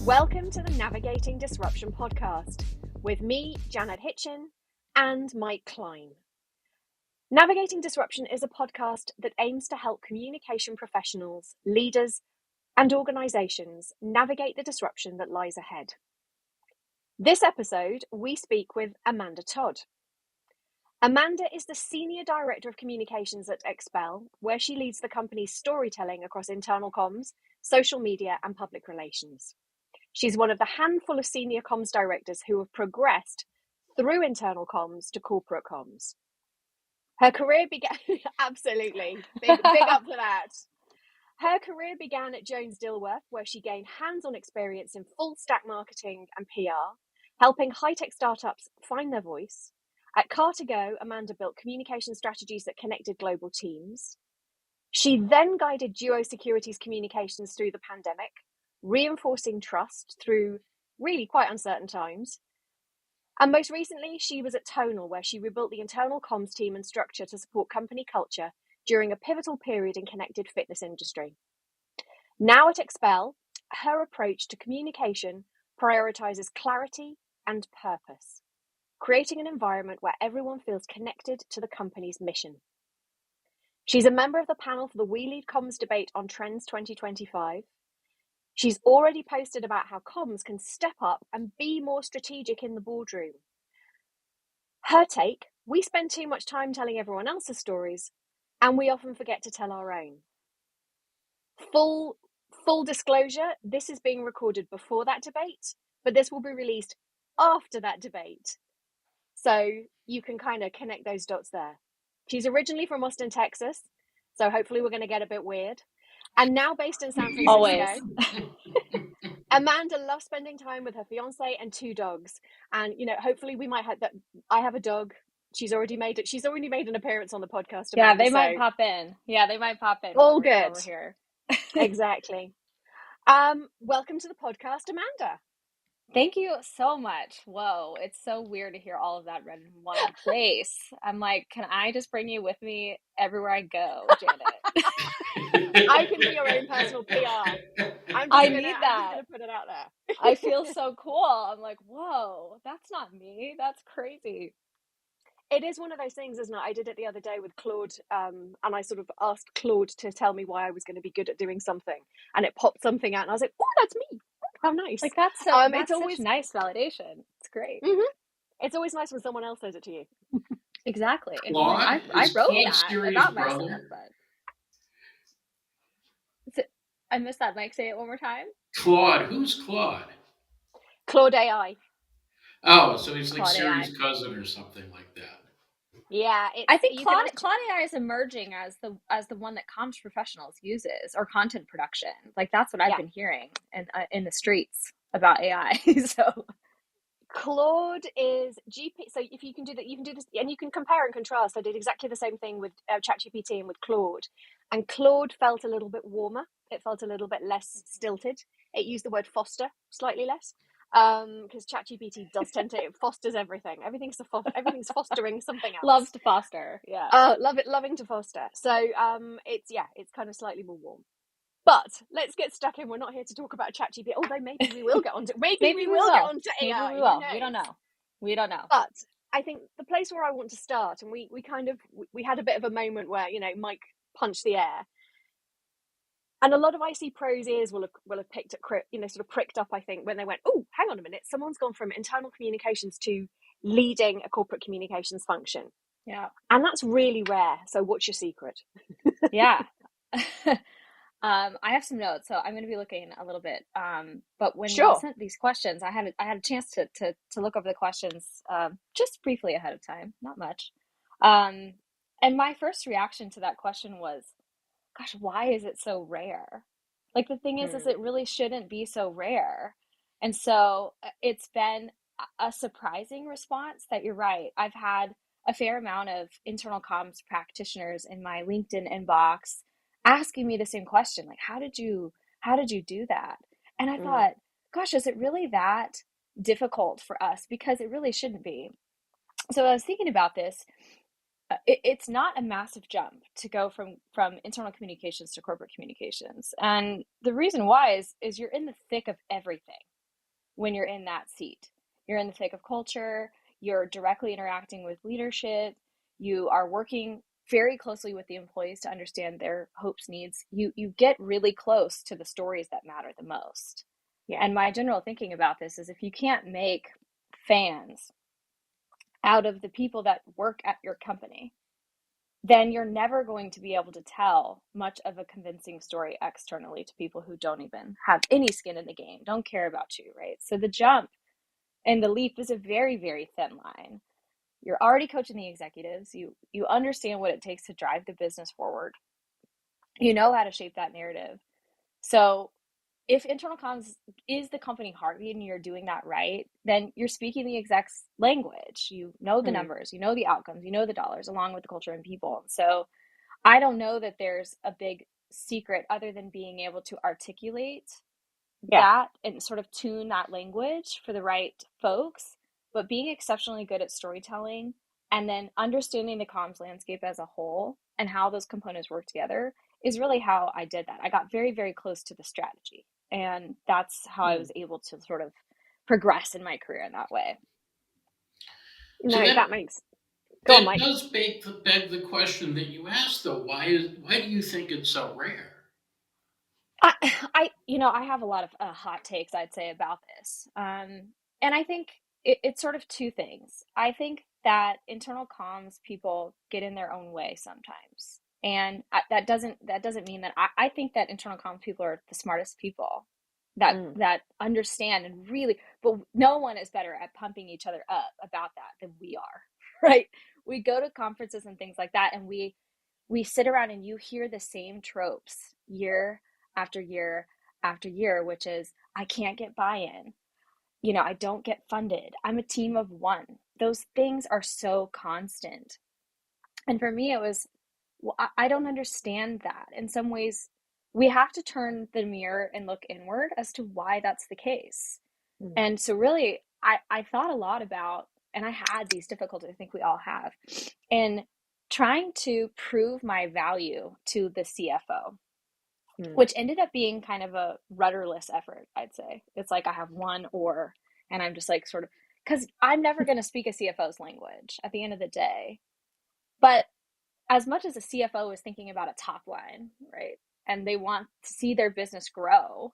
Welcome to the Navigating Disruption podcast with me, Janet Hitchen, and Mike Klein. Navigating Disruption is a podcast that aims to help communication professionals, leaders, and organizations navigate the disruption that lies ahead. This episode, we speak with Amanda Todd. Amanda is the Senior Director of Communications at Expel, where she leads the company's storytelling across internal comms, social media, and public relations. She's one of the handful of senior comms directors who have progressed through internal comms to corporate comms. Her career began, absolutely, big up for that. Her career began at Jones Dilworth, where she gained hands-on experience in full stack marketing and PR, helping high-tech startups find their voice. At Car2Go, Amanda built communication strategies that connected global teams. She then guided Duo Security's communications through the pandemic, reinforcing trust through really quite uncertain times. And most recently, she was at Tonal, where she rebuilt the internal comms team and structure to support company culture during a pivotal period in connected fitness industry. Now at Expel, her approach to communication prioritizes clarity and purpose, creating an environment where everyone feels connected to the company's mission. She's a member of the panel for the We Lead Comms debate on Trends 2025. She's already posted about how comms can step up and be more strategic in the boardroom. Her take: we spend too much time telling everyone else's stories, and we often forget to tell our own. Full disclosure, this is being recorded before that debate, but this will be released after that debate. So you can kind of connect those dots there. She's originally from Austin, Texas, so hopefully we're going to get a bit weird. And now based in San Francisco. Always. Amanda loves spending time with her fiance and 2 dogs. And, hopefully we might have that. I have a dog. She's already made an appearance on the podcast. Amanda, yeah, they might pop in. All good. Over here. Exactly. Welcome to the podcast, Amanda. Thank you so much. Whoa, it's so weird to hear all of that read in one place. I'm like, can I just bring you with me everywhere I go, Janet? I can be your own personal PR. I'm just gonna put it out there. I feel so cool. I'm like, whoa, that's not me. That's crazy. It is one of those things, isn't it? I did it the other day with Claude, and I sort of asked Claude to tell me why I was going to be good at doing something, and it popped something out, and I was like, "Oh, that's me! How nice!" Like that's it's always nice validation. It's great. Mm-hmm. It's always nice when someone else says it to you. Exactly. Claude, I wrote that about myself, brother? but I missed that. Mike, say it one more time. Claude, who's Claude? Claude AI. Oh, so he's like Claude Siri's AI. cousin or something like that. Yeah, I think Claude AI is emerging as the one that comms professionals uses, or content production. Like that's what I've been hearing in the streets about AI. So Claude is GP. So if you can do that, you can do this, and you can compare and contrast. I did exactly the same thing with ChatGPT and with Claude, and Claude felt a little bit warmer. It felt a little bit less stilted. It used the word foster slightly less, because ChatGPT does tend to, it fosters everything. Everything's fostering something else. Loves to foster, yeah. Loving to foster. So it's kind of slightly more warm. But let's get stuck in. We're not here to talk about ChatGPT, although maybe we will get onto maybe we will get onto AI. Maybe we will. We don't know. But I think the place where I want to start, and we had a bit of a moment where Mike punched the air, and a lot of IC pros ears will have picked up, sort of pricked up, I think, when they went, oh, hang on a minute, someone's gone from internal communications to leading a corporate communications function. Yeah, and that's really rare. So what's your secret? Yeah. I have some notes, so I'm going to be looking a little bit. But when you sent these questions, I had a chance to look over the questions just briefly ahead of time, not much. And my first reaction to that question was, gosh, why is it so rare? Like the thing is it really shouldn't be so rare. And so it's been a surprising response that you're right. I've had a fair amount of internal comms practitioners in my LinkedIn inbox asking me the same question, like, how did you do that? And I thought, gosh, is it really that difficult for us? Because it really shouldn't be. So I was thinking about this. It's not a massive jump to go from internal communications to corporate communications. And the reason why is you're in the thick of everything. when you're in that seat. You're in the thick of culture, you're directly interacting with leadership, you are working very closely with the employees to understand their hopes, needs. You get really close to the stories that matter the most. Yeah. And my general thinking about this is if you can't make fans out of the people that work at your company, then you're never going to be able to tell much of a convincing story externally to people who don't even have any skin in the game, don't care about you, right? So the jump and the leap is a very, very thin line. You're already coaching the executives. You understand what it takes to drive the business forward. You know how to shape that narrative. So if internal comms is the company heartbeat and you're doing that right, then you're speaking the exec's language. You know the numbers, you know the outcomes, you know the dollars, along with the culture and people. So I don't know that there's a big secret other than being able to articulate that and sort of tune that language for the right folks, but being exceptionally good at storytelling and then understanding the comms landscape as a whole and how those components work together is really how I did that. I got very, very close to the strategy, and that's how I was able to sort of progress in my career in that way. So No, that makes. Go on, that Mike. does beg the question that you asked, though. Why do you think it's so rare? I have a lot of hot takes, I'd say, about this. And I think it's sort of two things. I think that internal comms people get in their own way sometimes. And that doesn't mean that I think that internal comms people are the smartest people that understand and really, but no one is better at pumping each other up about that than we are, right? We go to conferences and things like that, and we sit around and you hear the same tropes year after year after year, which is I can't get buy-in. I don't get funded. I'm a team of one. Those things are so constant. And for me, it was, well, I don't understand that. In some ways, we have to turn the mirror and look inward as to why that's the case. And so really, I thought a lot about, and I had these difficulties, I think we all have, in trying to prove my value to the CFO, which ended up being kind of a rudderless effort, I'd say. It's like I have one or, and I'm just like sort of, because I'm never going to speak a CFO's language at the end of the day. But as much as a CFO is thinking about a top line, right, and they want to see their business grow,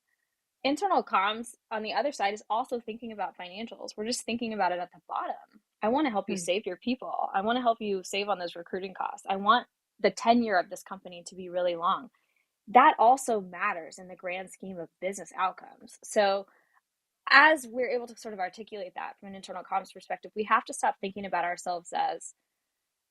internal comms on the other side is also thinking about financials. We're just thinking about it at the bottom. I want to help you save your people. I want to help you save on those recruiting costs. I want the tenure of this company to be really long. That also matters in the grand scheme of business outcomes. So as we're able to sort of articulate that from an internal comms perspective, we have to stop thinking about ourselves as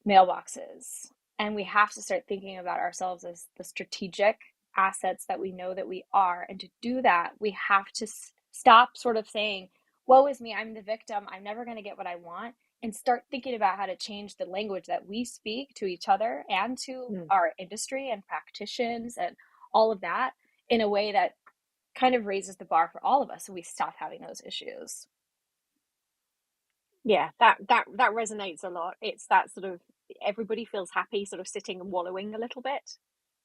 mailboxes, and we have to start thinking about ourselves as the strategic assets that we know that we are. And to do that, we have to stop sort of saying, woe is me, I'm the victim, I'm never going to get what I want, and start thinking about how to change the language that we speak to each other and to our industry and practitioners and all of that in a way that kind of raises the bar for all of us so we stop having those issues. Yeah, that resonates a lot. It's that sort of everybody feels happy sort of sitting and wallowing a little bit,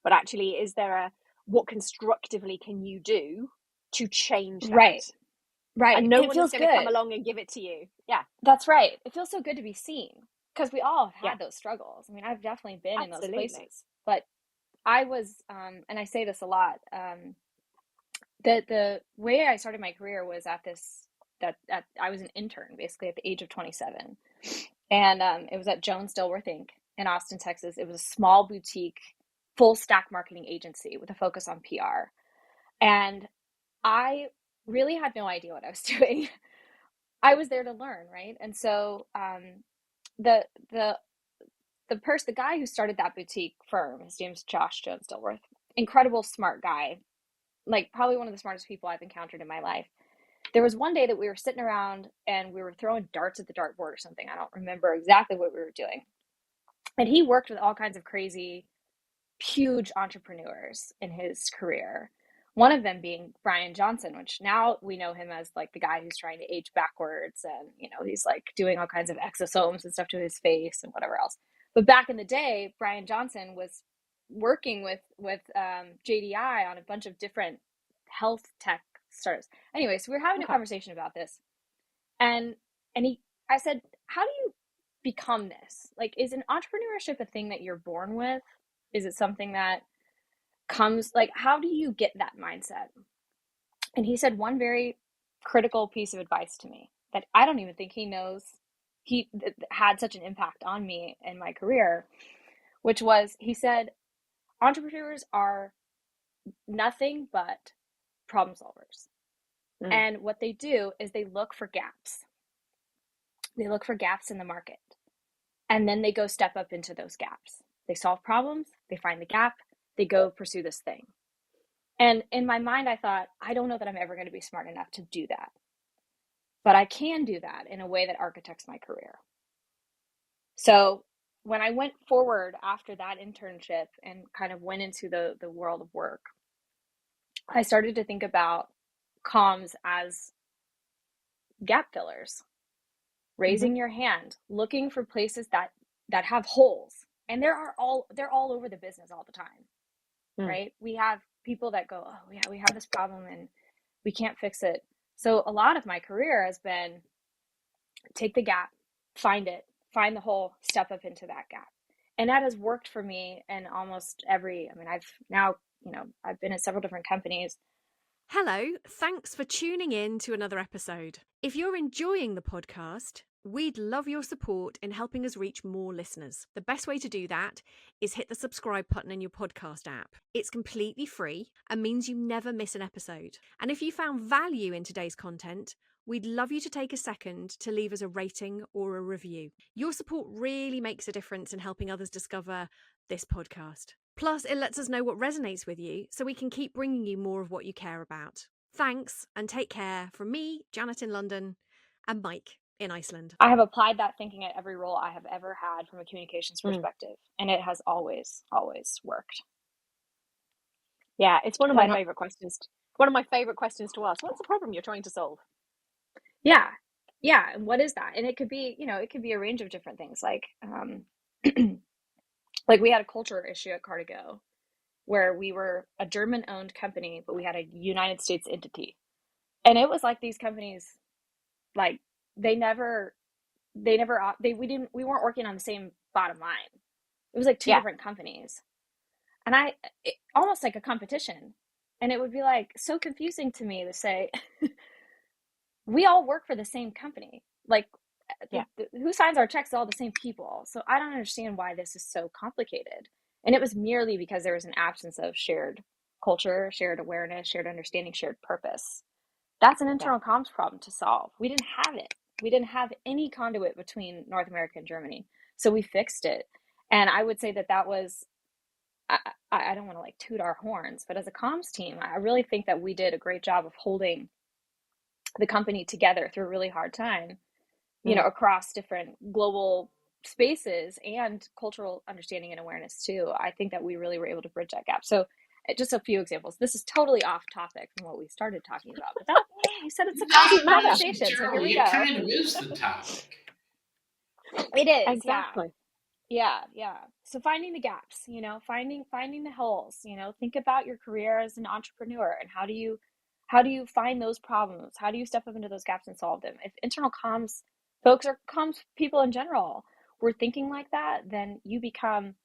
but actually is there what constructively can you do to change that? Right. And no it one feels is going to come good. along and give it to you. Yeah. That's right. It feels so good to be seen because we all have had those struggles. I mean, I've definitely been in those places, but I was, and I say this a lot, the way I started my career was I was an intern basically at the age of 27. And it was at Jones Dilworth Inc. in Austin, Texas. It was a small boutique, full stack marketing agency with a focus on PR. And I really had no idea what I was doing. I was there to learn, right? And so the guy who started that boutique firm, his name's Josh Jones Dilworth, incredible smart guy, like probably one of the smartest people I've encountered in my life. There was one day that we were sitting around and we were throwing darts at the dartboard or something. I don't remember exactly what we were doing. And he worked with all kinds of crazy, huge entrepreneurs in his career. One of them being Brian Johnson, which now we know him as like the guy who's trying to age backwards, and he's like doing all kinds of exosomes and stuff to his face and whatever else. But back in the day, Brian Johnson was working with JDI on a bunch of different health tech startups. Anyway, so we were having a conversation about this, and I said, how do you become this? Like, is an entrepreneurship a thing that you're born with? Is it something that comes, like, how do you get that mindset? And he said one very critical piece of advice to me that I don't even think he knows he had such an impact on me and my career, which was, he said, entrepreneurs are nothing but problem solvers. And what they do is they look for gaps. They look for gaps in the market. And then they go step up into those gaps. They solve problems, they find the gap, they go pursue this thing. And in my mind, I thought, I don't know that I'm ever going to be smart enough to do that. But I can do that in a way that architects my career. So when I went forward after that internship and kind of went into the world of work, I started to think about comms as gap fillers, raising your hand, looking for places that have holes. And they're all over the business all the time, right? We have people that go, oh yeah, we have this problem and we can't fix it. So a lot of my career has been take the gap, find it, find the hole, step up into that gap. And that has worked for me in almost every, I mean, I've been at several different companies. Hello, thanks for tuning in to another episode. If you're enjoying the podcast, we'd love your support in helping us reach more listeners. The best way to do that is hit the subscribe button in your podcast app. It's completely free and means you never miss an episode. And if you found value in today's content, we'd love you to take a second to leave us a rating or a review. Your support really makes a difference in helping others discover this podcast. Plus, it lets us know what resonates with you so we can keep bringing you more of what you care about. Thanks, and take care from me, Janet in London, and Mike in Iceland. I have applied that thinking at every role I have ever had from a communications perspective, and it has always, always worked. Yeah, it's one of my favorite questions. One of my favorite questions to ask. What's the problem you're trying to solve? Yeah. And what is that? And it could be, it could be a range of different things. Like, like we had a culture issue at Car2Go where we were a German-owned company, but we had a United States entity. And it was like these companies, like we weren't working on the same bottom line. It was like two different companies. And almost like a competition. And it would be like so confusing to me to say, we all work for the same company. Like, who signs our checks? All the same people. So I don't understand why this is so complicated. And it was merely because there was an absence of shared culture, shared awareness, shared understanding, shared purpose. That's an internal comms problem to solve. We didn't have it. We didn't have any conduit between North America and Germany. So we fixed it. And I would say that was, I don't want to like toot our horns, but as a comms team, I really think that we did a great job of holding the company together through a really hard time, across different global spaces and cultural understanding and awareness too. I think that we really were able to bridge that gap. So just a few examples. This is totally off topic from what we started talking about, but you said it's a constant conversation. So here we go. It kind of is the topic. It is. Exactly. Yeah. So finding the gaps, finding the holes, think about your career as an entrepreneur and how do you find those problems? How do you step up into those gaps and solve them? If internal comms folks or comms people in general were thinking like that, then you become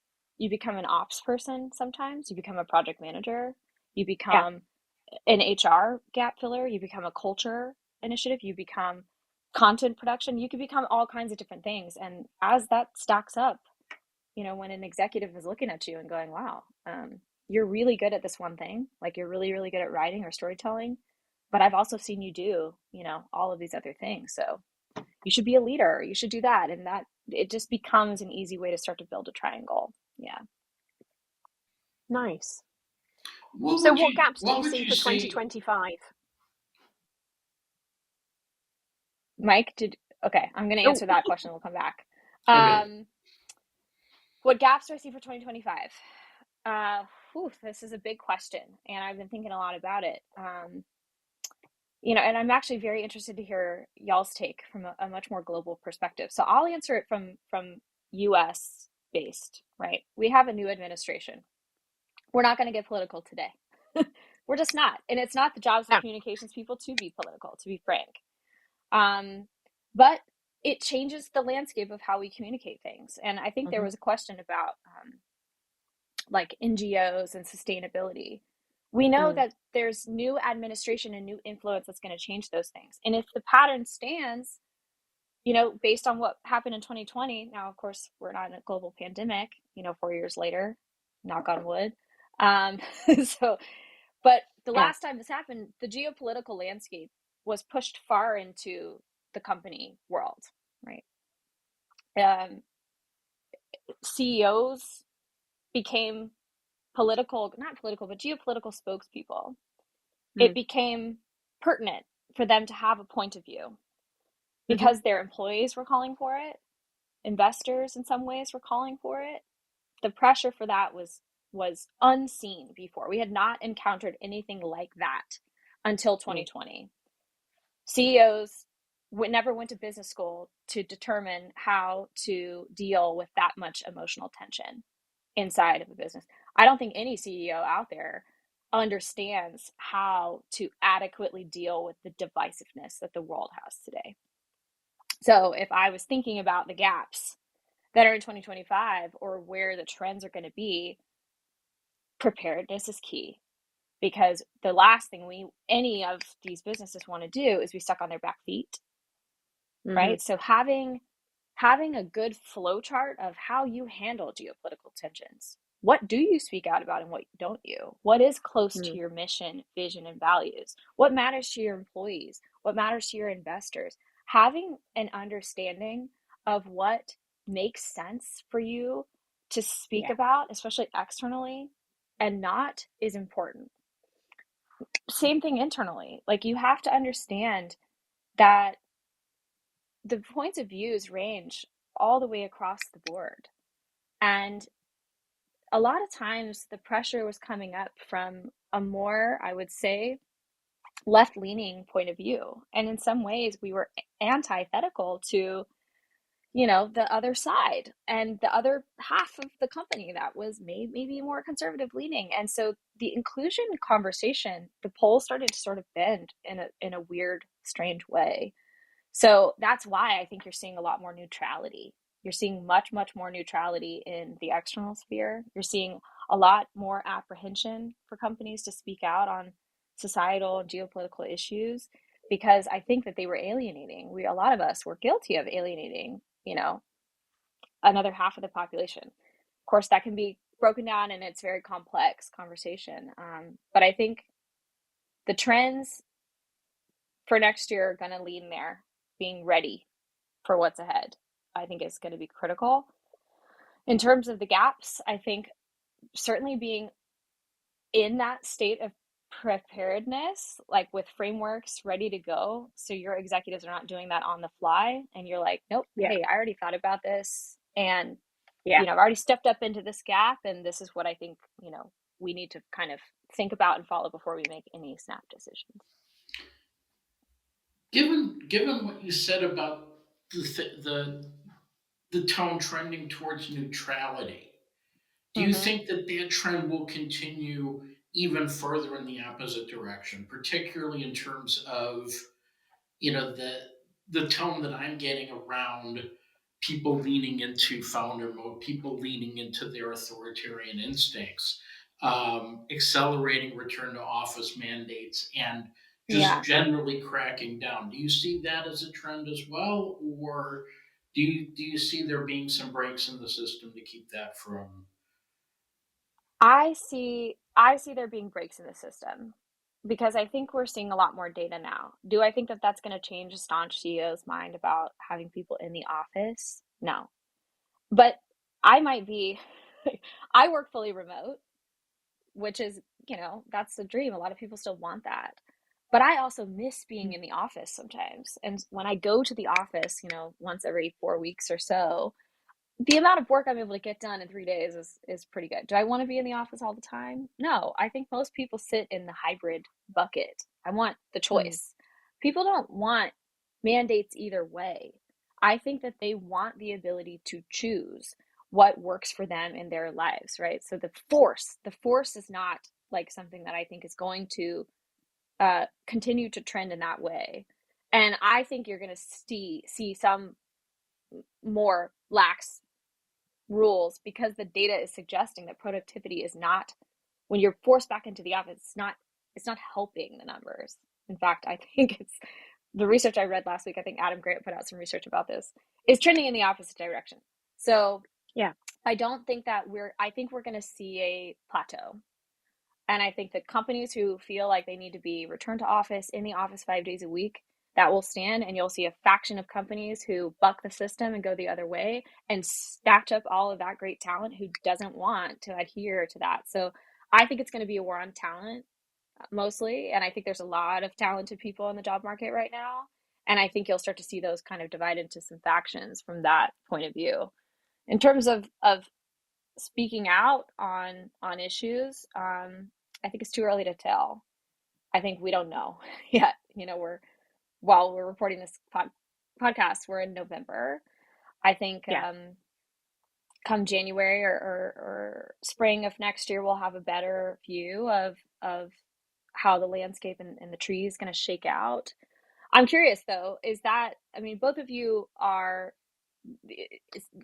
an ops person. Sometimes you become a project manager, you become an HR gap filler, you become a culture initiative, you become content production, you can become all kinds of different things. And as that stacks up, when an executive is looking at you and going, wow, you're really good at this one thing, like you're really, really good at writing or storytelling, but I've also seen you do, all of these other things. So you should be a leader, you should do that. And that it just becomes an easy way to start to build a triangle. Yeah. Nice. What gaps do you see for 2025? Mike, okay, I'm going to answer that question. We'll come back. Okay. What gaps do I see for 2025? This is a big question, and I've been thinking a lot about it. And I'm actually very interested to hear y'all's take from a much more global perspective. So I'll answer it from US based, right? We have a new administration. We're not going to get political today. We're just not. And it's not the jobs of No. communications people to be political, to be frank. But it changes the landscape of how we communicate things. And I think there was a question about like NGOs and sustainability. We know that there's new administration and new influence that's going to change those things. And if the pattern stands, you know, based on what happened in 2020, now, of course, we're not in a global pandemic, you know, 4 years later, knock on wood. So, but the last time this happened, the geopolitical landscape was pushed far into the company world, right? CEOs became not political, but geopolitical spokespeople. It became pertinent for them to have a point of view because their employees were calling for it. Investors in some ways were calling for it. The pressure for that was unseen before. We had not encountered anything like that until 2020. CEOs never went to business school to determine how to deal with that much emotional tension inside of a business. I don't think any CEO out there understands how to adequately deal with the divisiveness that the world has today. So if I was thinking about the gaps that are in 2025 or where the trends are going to be, preparedness is key, because the last thing any of these businesses want to do is be stuck on their back feet, right? So having a good flow chart of how you handle geopolitical tensions. What do you speak out about and what don't you? What is close to your mission, vision, and values? What matters to your employees? What matters to your investors? Having an understanding of what makes sense for you to speak about, especially externally, and not, is important. Same thing internally. Like, you have to understand that the points of views range all the way across the board. And a lot of times the pressure was coming up from a more, I would say, left-leaning point of view. And in some ways we were antithetical to, you know, the other side and the other half of the company that was maybe more conservative leaning. And so the inclusion conversation, the polls started to sort of bend in a weird, strange way. So that's why I think you're seeing a lot more neutrality. You're seeing much, much more neutrality in the external sphere. You're seeing a lot more apprehension for companies to speak out on societal and geopolitical issues, because I think that they were alienating. A lot of us were guilty of alienating, you know, another half of the population. Of course, that can be broken down and it's very complex conversation. But I think the trends for next year are going to lean there. Being ready for what's ahead, I think, is going to be critical. In terms of the gaps, I think certainly being in that state of preparedness, like with frameworks ready to go, so your executives are not doing that on the fly and you're like, nope, hey, I already thought about this, and you know, I've already stepped up into this gap, and this is what I think, you know, we need to kind of think about and follow before we make any snap decisions. Given what you said about the tone trending towards neutrality, do you think that that trend will continue even further in the opposite direction, particularly in terms of, you know, the tone that I'm getting around people leaning into founder mode, people leaning into their authoritarian instincts, accelerating return to office mandates, and just generally cracking down? Do you see that as a trend as well, or do you see there being some breaks in the system to keep that from? I see there being breaks in the system, because I think we're seeing a lot more data now. Do I think that that's going to change a staunch CEO's mind about having people in the office? No. But I might be, I work fully remote, which is, you know, that's the dream. A lot of people still want that. But I also miss being in the office sometimes. And when I go to the office, you know, once every 4 weeks or so, the amount of work I'm able to get done in 3 days is pretty good. Do I want to be in the office all the time? No. I think most people sit in the hybrid bucket. I want the choice. People don't want mandates either way. I think that they want the ability to choose what works for them in their lives, right? So the force is not like something that I think is going to continue to trend in that way. And I think you're going to see some more lax rules because the data is suggesting that productivity is not, when you're forced back into the office, it's not helping the numbers. In fact, I think it's the research I read last week. I think Adam Grant put out some research about this, is trending in the opposite direction. So yeah, I don't think that I think we're going to see a plateau. And I think that companies who feel like they need to be returned to office, in the office 5 days a week, that will stand. And you'll see a faction of companies who buck the system and go the other way and snatch up all of that great talent who doesn't want to adhere to that. So I think it's going to be a war on talent mostly. And I think there's a lot of talented people in the job market right now. And I think you'll start to see those kind of divide into some factions from that point of view. In terms of speaking out on issues, I think it's too early to tell. I think we don't know yet. While we're recording this podcast, we're in November. I think come January or spring of next year, we'll have a better view of how the landscape and the tree is going to shake out. I'm curious though, both of you are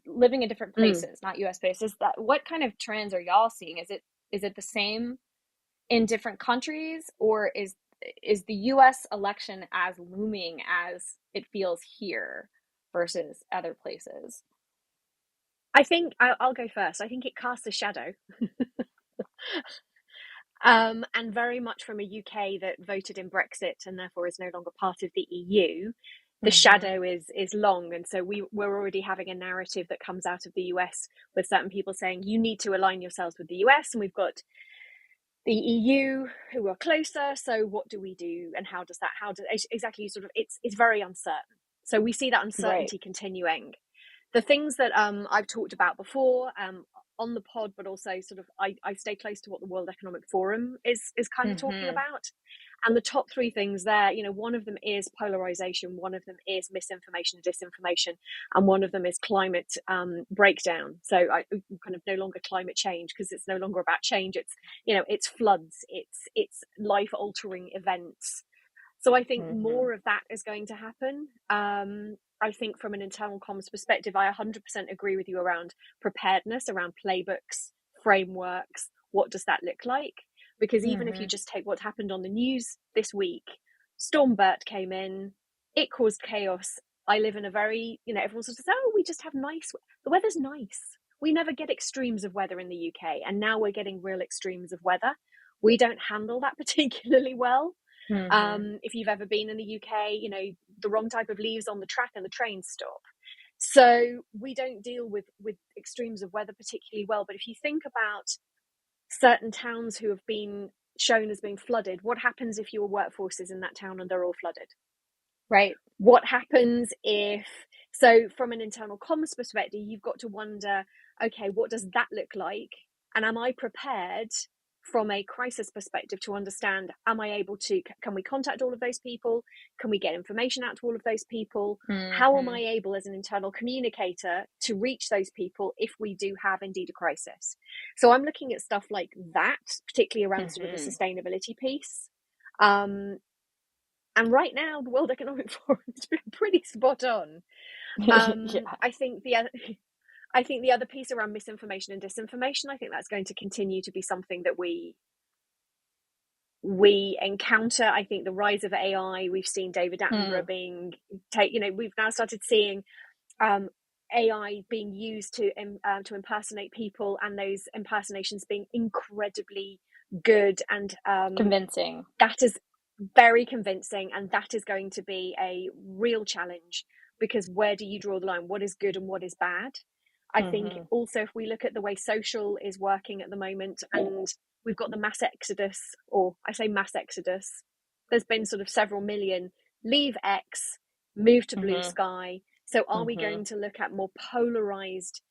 living in different places, not US based. What kind of trends are y'all seeing? Is it the same in different countries, or is the US election as looming as it feels here versus other places? I think I'll go first. I think it casts a shadow. And very much from a UK that voted in Brexit and therefore is no longer part of the EU, the shadow is long. And so we're already having a narrative that comes out of the US with certain people saying you need to align yourselves with the US, and we've got the EU who are closer. So what do we do, and how does exactly sort of it's very uncertain. So we see that uncertainty continuing. The things that I've talked about before on the pod, but also sort of I stay close to what the World Economic Forum is kind of talking about. And the top three things there, one of them is polarization, one of them is misinformation, disinformation, and one of them is climate breakdown. So I kind of no longer climate change, because it's no longer about change. It's, it's floods, it's life altering events. So I think more of that is going to happen. I think from an internal comms perspective, I 100% agree with you around preparedness, around playbooks, frameworks. What does that look like? Because even if you just take what happened on the news this week, Storm Bert came in, it caused chaos. I live in a very, everyone sort of says, oh, we just have the weather's nice. We never get extremes of weather in the UK. And now we're getting real extremes of weather. We don't handle that particularly well. If you've ever been in the UK, the wrong type of leaves on the track and the trains stop. So we don't deal with extremes of weather particularly well. But if you think about certain towns who have been shown as being flooded, what happens if your workforce is in that town and they're all flooded? Right. What happens so from an internal comms perspective, you've got to wonder, okay, what does that look like? And am I prepared from a crisis perspective to understand, can we contact all of those people? Can we get information out to all of those people? How am I able as an internal communicator to reach those people if we do have indeed a crisis? So I'm looking at stuff like that, particularly around sort of the sustainability piece. And right now, the World Economic Forum has been pretty spot on. I think the other piece around misinformation and disinformation, I think that's going to continue to be something that we encounter. I think the rise of AI, we've seen David Attenborough we've now started seeing AI being used to impersonate people, and those impersonations being incredibly good and convincing. That is very convincing, and that is going to be a real challenge, because where do you draw the line? What is good and what is bad? I think also if we look at the way social is working at the moment, and we've got the mass exodus, or I say mass exodus, there's been sort of several million leave X, move to blue sky. So are we going to look at more polarized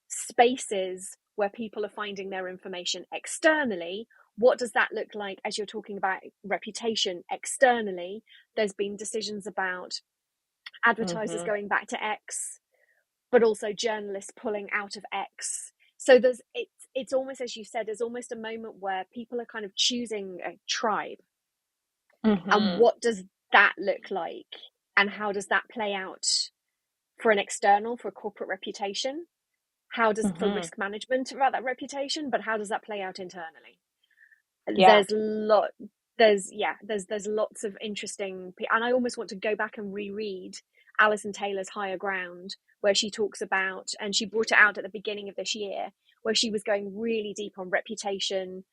spaces where people are finding their information externally? What does that look like as you're talking about reputation externally? There's been decisions about advertisers going back to X, but also journalists pulling out of X. So it's almost, as you said, there's almost a moment where people are kind of choosing a tribe. And what does that look like? And how does that play out for an external, for a corporate reputation? How does, for risk management about that reputation, but how does that play out internally? Yeah. There's lots of interesting, and I almost want to go back and reread Alison Taylor's Higher Ground, where she talks about, and she brought it out at the beginning of this year, where she was going really deep on reputation.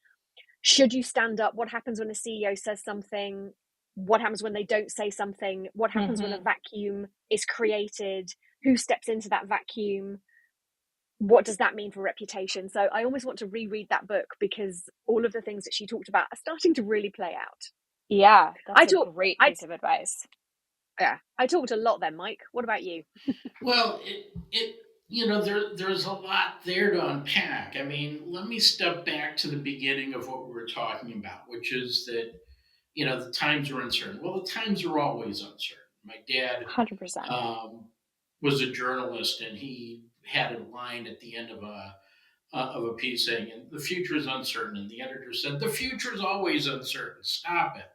Should you stand up? What happens when a CEO says something? What happens when they don't say something? What happens when a vacuum is created? Who steps into that vacuum? What does that mean for reputation? So I almost want to reread that book, because all of the things that she talked about are starting to really play out. Yeah, that's a great piece of advice. Yeah, I talked a lot then, Mike. What about you? Well, there's a lot there to unpack. I mean, let me step back to the beginning of what we were talking about, which is that, the times are uncertain. Well, the times are always uncertain. My dad 100%. was a journalist, and he had a line at the end of a piece saying, "And the future is uncertain." And the editor said, "The future is always uncertain. Stop it."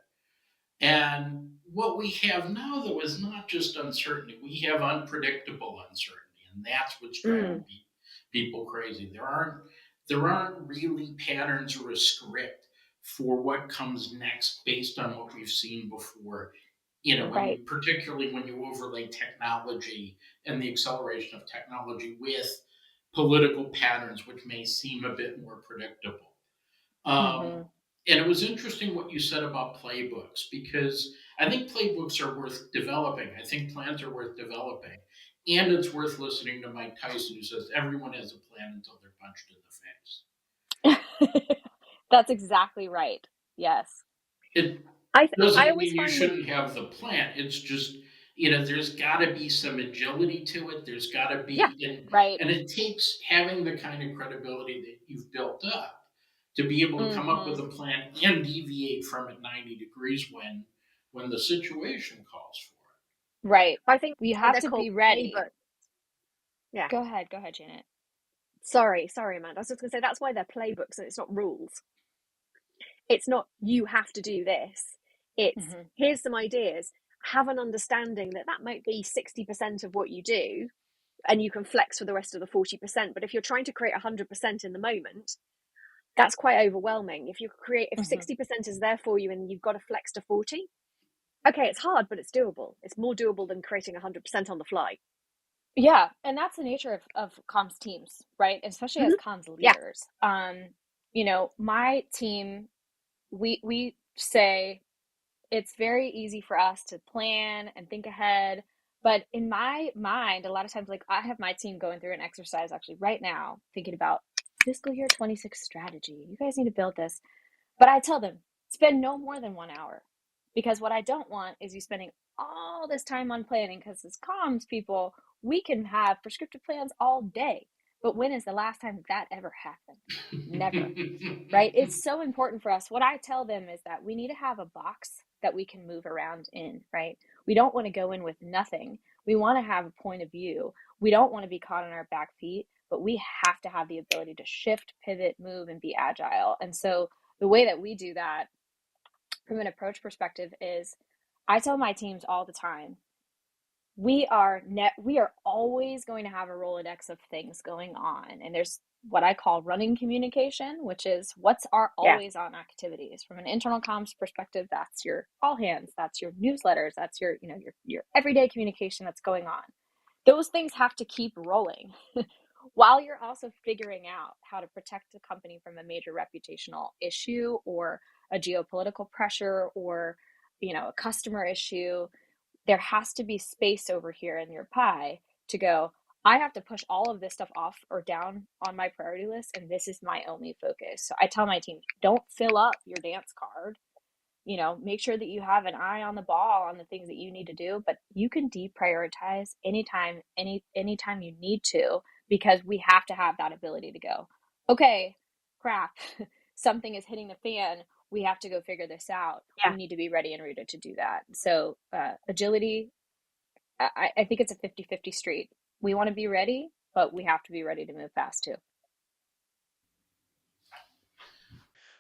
And what we have now, though, is not just uncertainty. We have unpredictable uncertainty, and that's what's driving people crazy. There aren't really patterns or a script for what comes next based on what we've seen before. Right. Particularly when you overlay technology and the acceleration of technology with political patterns, which may seem a bit more predictable. Um, and it was interesting what you said about playbooks, because I think playbooks are worth developing. I think plans are worth developing. And it's worth listening to Mike Tyson, who says everyone has a plan until they're punched in the face. That's exactly right. Yes. It I doesn't always mean you find shouldn't have the plan. It's just, there's got to be some agility to it. There's got to yeah, be, right. and it takes having the kind of credibility that you've built up to be able to come up with a plan and deviate from it 90 degrees when the situation calls for Right. I think You why have they're to called be ready. playbooks. Yeah. Go ahead, Janet. Sorry, Amanda. I was just going to say that's why they're playbooks and it's not rules. It's not you have to do this. It's here's some ideas. Have an understanding that might be 60% of what you do, and you can flex for the rest of the 40%. But if you're trying to create 100% in the moment, that's quite overwhelming. If 60% is there for you and you've got to flex to 40, okay, it's hard, but it's doable. It's more doable than creating 100% on the fly. Yeah, and that's the nature of comms teams, right? Especially as comms leaders. My team, we say it's very easy for us to plan and think ahead. But in my mind, a lot of times, like I have my team going through an exercise actually right now, thinking about fiscal year 26 strategy. You guys need to build this. But I tell them, spend no more than 1 hour. Because what I don't want is you spending all this time on planning, because as comms people, we can have prescriptive plans all day. But when is the last time that ever happened? Never. it. Right? It's so important for us. What I tell them is that we need to have a box that we can move around in, right? We don't want to go in with nothing. We want to have a point of view. We don't want to be caught on our back feet, but we have to have the ability to shift, pivot, move, and be agile. And so the way that we do that from an approach perspective is I tell my teams all the time, we are always going to have a Rolodex of things going on. And there's what I call running communication, which is what's our always on activities. From an internal comms perspective, that's your all hands, that's your newsletters, that's your, your everyday communication that's going on. Those things have to keep rolling while you're also figuring out how to protect the company from a major reputational issue or a geopolitical pressure or, a customer issue. There has to be space over here in your pie to go, I have to push all of this stuff off or down on my priority list, and this is my only focus. So I tell my team, don't fill up your dance card. Make sure that you have an eye on the ball on the things that you need to do, but you can deprioritize anytime you need to, because we have to have that ability to go, okay, crap, something is hitting the fan. We have to go figure this out. We need to be ready and rooted to do that. So agility, I think it's a 50-50 street. We want to be ready, but we have to be ready to move fast too.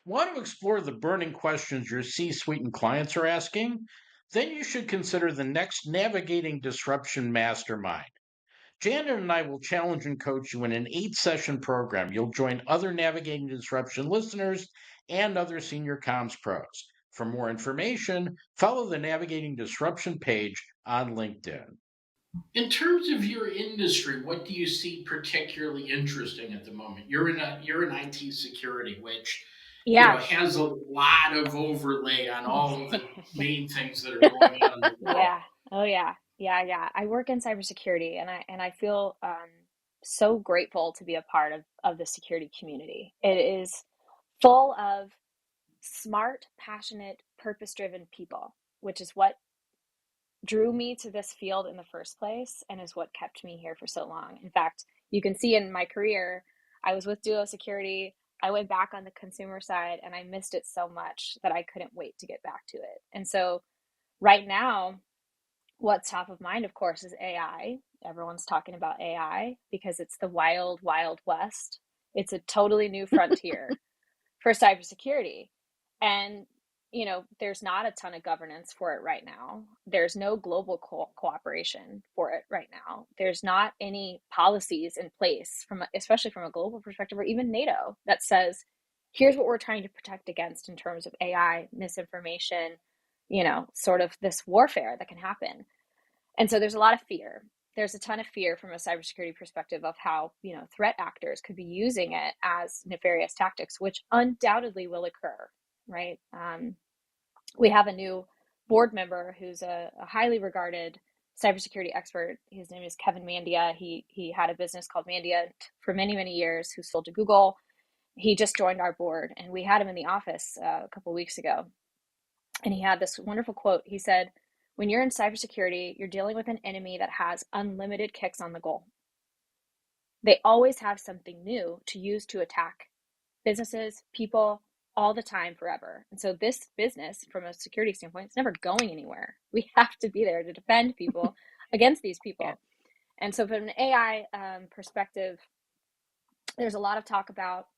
Want to explore the burning questions your C-suite and clients are asking? Then you should consider the next Navigating Disruption Mastermind. Janet and I will challenge and coach you in an 8 session program. You'll join other Navigating Disruption listeners and other senior comms pros. For more information, follow the Navigating Disruption page on LinkedIn. In terms of your industry, what do you see particularly interesting at the moment? You're in IT security, which Yeah. has a lot of overlay on all of the main things that are going on in the world. Yeah. Oh yeah. Yeah. I work in cybersecurity, and I feel so grateful to be a part of the security community. It is full of smart, passionate, purpose-driven people, which is what drew me to this field in the first place and is what kept me here for so long. In fact, you can see in my career, I was with Duo Security. I went back on the consumer side and I missed it so much that I couldn't wait to get back to it. And so right now, what's top of mind, of course, is AI. Everyone's talking about AI because it's the wild, wild west. It's a totally new frontier for cybersecurity. And, there's not a ton of governance for it right now. There's no global cooperation for it right now. There's not any policies in place, especially from a global perspective, or even NATO, that says, here's what we're trying to protect against in terms of AI, misinformation, sort of this warfare that can happen. And so there's a lot of fear. There's a ton of fear from a cybersecurity perspective of how, threat actors could be using it as nefarious tactics, which undoubtedly will occur, right? We have a new board member who's a highly regarded cybersecurity expert. His name is Kevin Mandia. He had a business called Mandia for many, many years, who sold to Google. He just joined our board, and we had him in the office a couple of weeks ago. And he had this wonderful quote. He said, when you're in cybersecurity, you're dealing with an enemy that has unlimited kicks on the goal. They always have something new to use to attack businesses, people, all the time, forever. And so this business, from a security standpoint, it's never going anywhere. We have to be there to defend people against these people. Yeah. And so from an AI perspective, there's a lot of talk about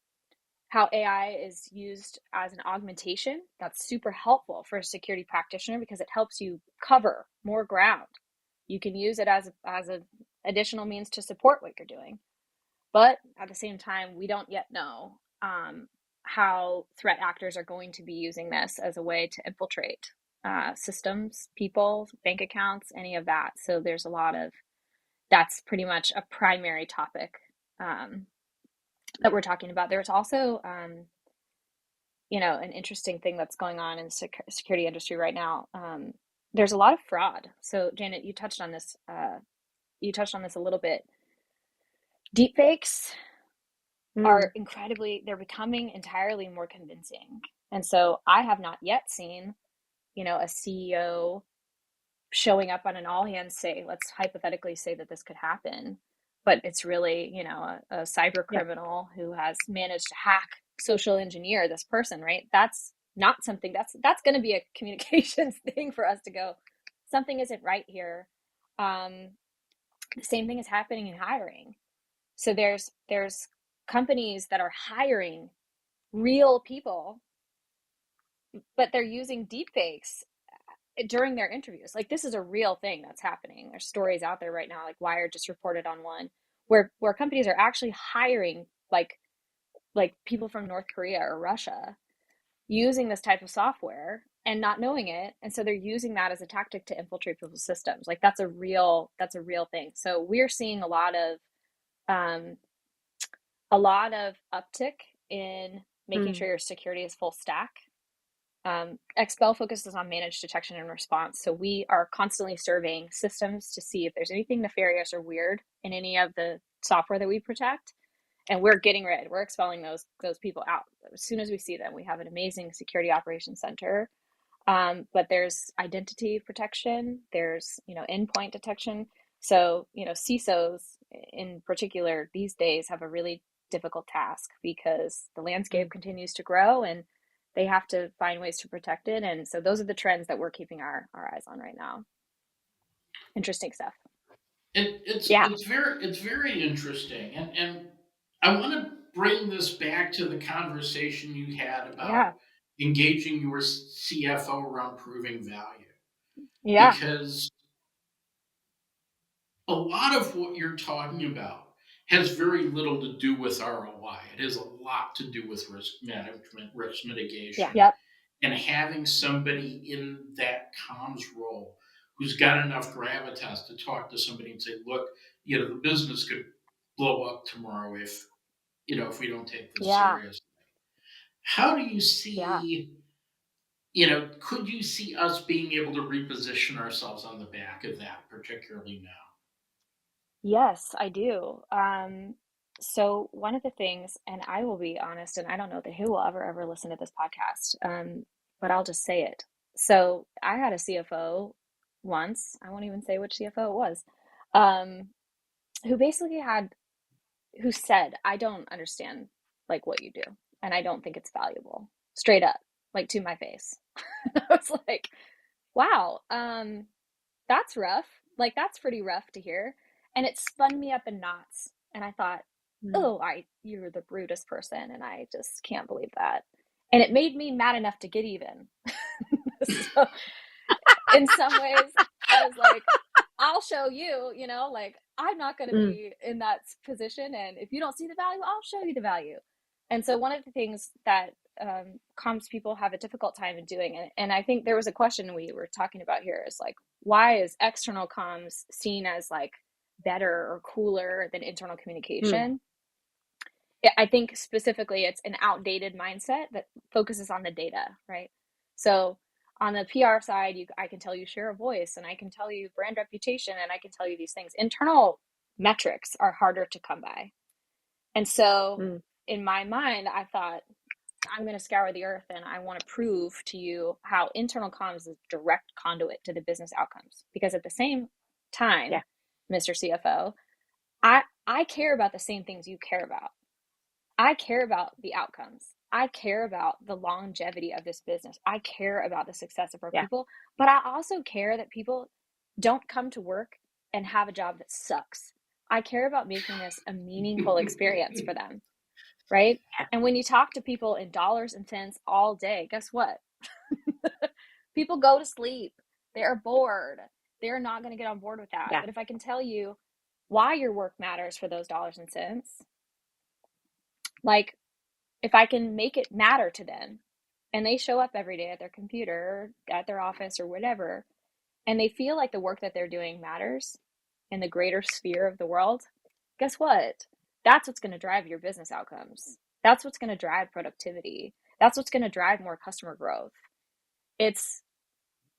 how AI is used as an augmentation. That's super helpful for a security practitioner because it helps you cover more ground. You can use it as an additional means to support what you're doing. But at the same time, we don't yet know how threat actors are going to be using this as a way to infiltrate systems, people, bank accounts, any of that. So there's a lot of, that's pretty much a primary topic that we're talking about. There's also, an interesting thing that's going on in the security industry right now. There's a lot of fraud. So Janet, you touched on this a little bit. Deepfakes are they're becoming entirely more convincing. And so I have not yet seen, a CEO showing up on an all hands say, let's hypothetically say that this could happen. But it's really, a cyber criminal who has managed to hack, social engineer this person, right? That's not something that's going to be a communications thing for us to go, something isn't right here. The same thing is happening in hiring. So there's companies that are hiring real people, but they're using deepfakes during their interviews. Like, this is a real thing that's happening. There's stories out there right now, like Wired just reported on one where companies are actually hiring like people from North Korea or Russia using this type of software and not knowing it. And so they're using that as a tactic to infiltrate people's systems. Like, that's a real thing. So we're seeing a lot of uptick in making sure your security is full stack. Expel focuses on managed detection and response. So we are constantly surveying systems to see if there's anything nefarious or weird in any of the software that we protect. And we're getting rid. We're expelling those people out as soon as we see them. We have an amazing security operations center. But there's identity protection. There's, endpoint detection. So, CISOs in particular these days have a really difficult task because the landscape continues to grow and they have to find ways to protect it. And so those are the trends that we're keeping our eyes on right now. Interesting stuff. It's very interesting, and I want to bring this back to the conversation you had Yeah. about engaging your CFO around proving value. Yeah. Because a lot of what you're talking about has very little to do with ROI. It has a lot to do with risk management, risk Yeah. mitigation, Yep. and having somebody in that comms role who's got enough gravitas to talk to somebody and say, look, the business could blow up tomorrow if we don't take this Yeah. seriously. How do you Yeah. see, could you see us being able to reposition ourselves on the back of that, particularly now? Yes, I do. So one of the things, and I will be honest, and I don't know that who will ever listen to this podcast, but I'll just say it. So I had a CFO once, I won't even say which CFO it was, um, who basically who said, I don't understand like what you do, and I don't think it's valuable. Straight up, like to my face. I was like, wow, that's rough. Like that's pretty rough to hear. And it spun me up in knots. And I thought, Mm. oh, you're the brutest person, and I just can't believe that. And it made me mad enough to get even. So in some ways, I was like, I'll show you, like I'm not going to Mm. be in that position. And if you don't see the value, I'll show you the value. And so one of the things that comms people have a difficult time in doing, and I think there was a question we were talking about here is like, why is external comms seen as like better or cooler than internal Mm. communication? I think specifically it's an outdated mindset that focuses on the data, right? So on the PR side, I can tell you share of voice, and I can tell you brand reputation, and I can tell you these things. Internal metrics are harder to come by. And so Mm. in my mind, I thought, I'm going to scour the earth and I want to prove to you how internal comms is a direct conduit to the business outcomes. Because at the same time, Yeah. Mr. CFO, I care about the same things you care about. I care about the outcomes. I care about the longevity of this business. I care about the success of our Yeah. people, but I also care that people don't come to work and have a job that sucks. I care about making this a meaningful experience for them, right? Yeah. And when you talk to people in dollars and cents all day, guess what? People go to sleep. They're bored. They're not going to get on board with that. Yeah. But if I can tell you why your work matters for those dollars and cents, like if I can make it matter to them and they show up every day at their computer, at their office or whatever, and they feel like the work that they're doing matters in the greater sphere of the world, guess what? That's what's going to drive your business outcomes. That's what's going to drive productivity. That's what's going to drive more customer growth.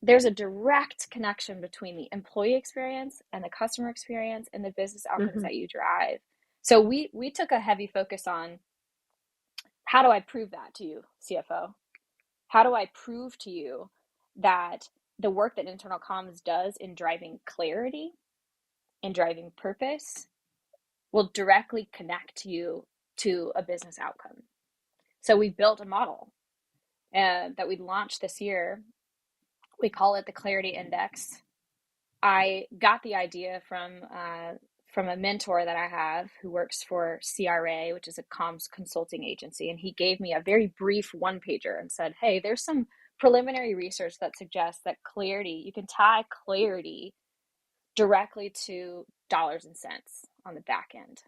There's a direct connection between the employee experience and the customer experience and the business outcomes Mm-hmm. that you drive. So we took a heavy focus on, how do I prove that to you, CFO? How do I prove to you that the work that internal comms does in driving clarity and driving purpose will directly connect you to a business outcome? So we built a model that we launched this year. We call it the Clarity Index. I got the idea from a mentor that I have who works for CRA, which is a comms consulting agency, and he gave me a very brief one pager and said, "Hey, there's some preliminary research that suggests that clarity, you can tie clarity directly to dollars and cents on the back end,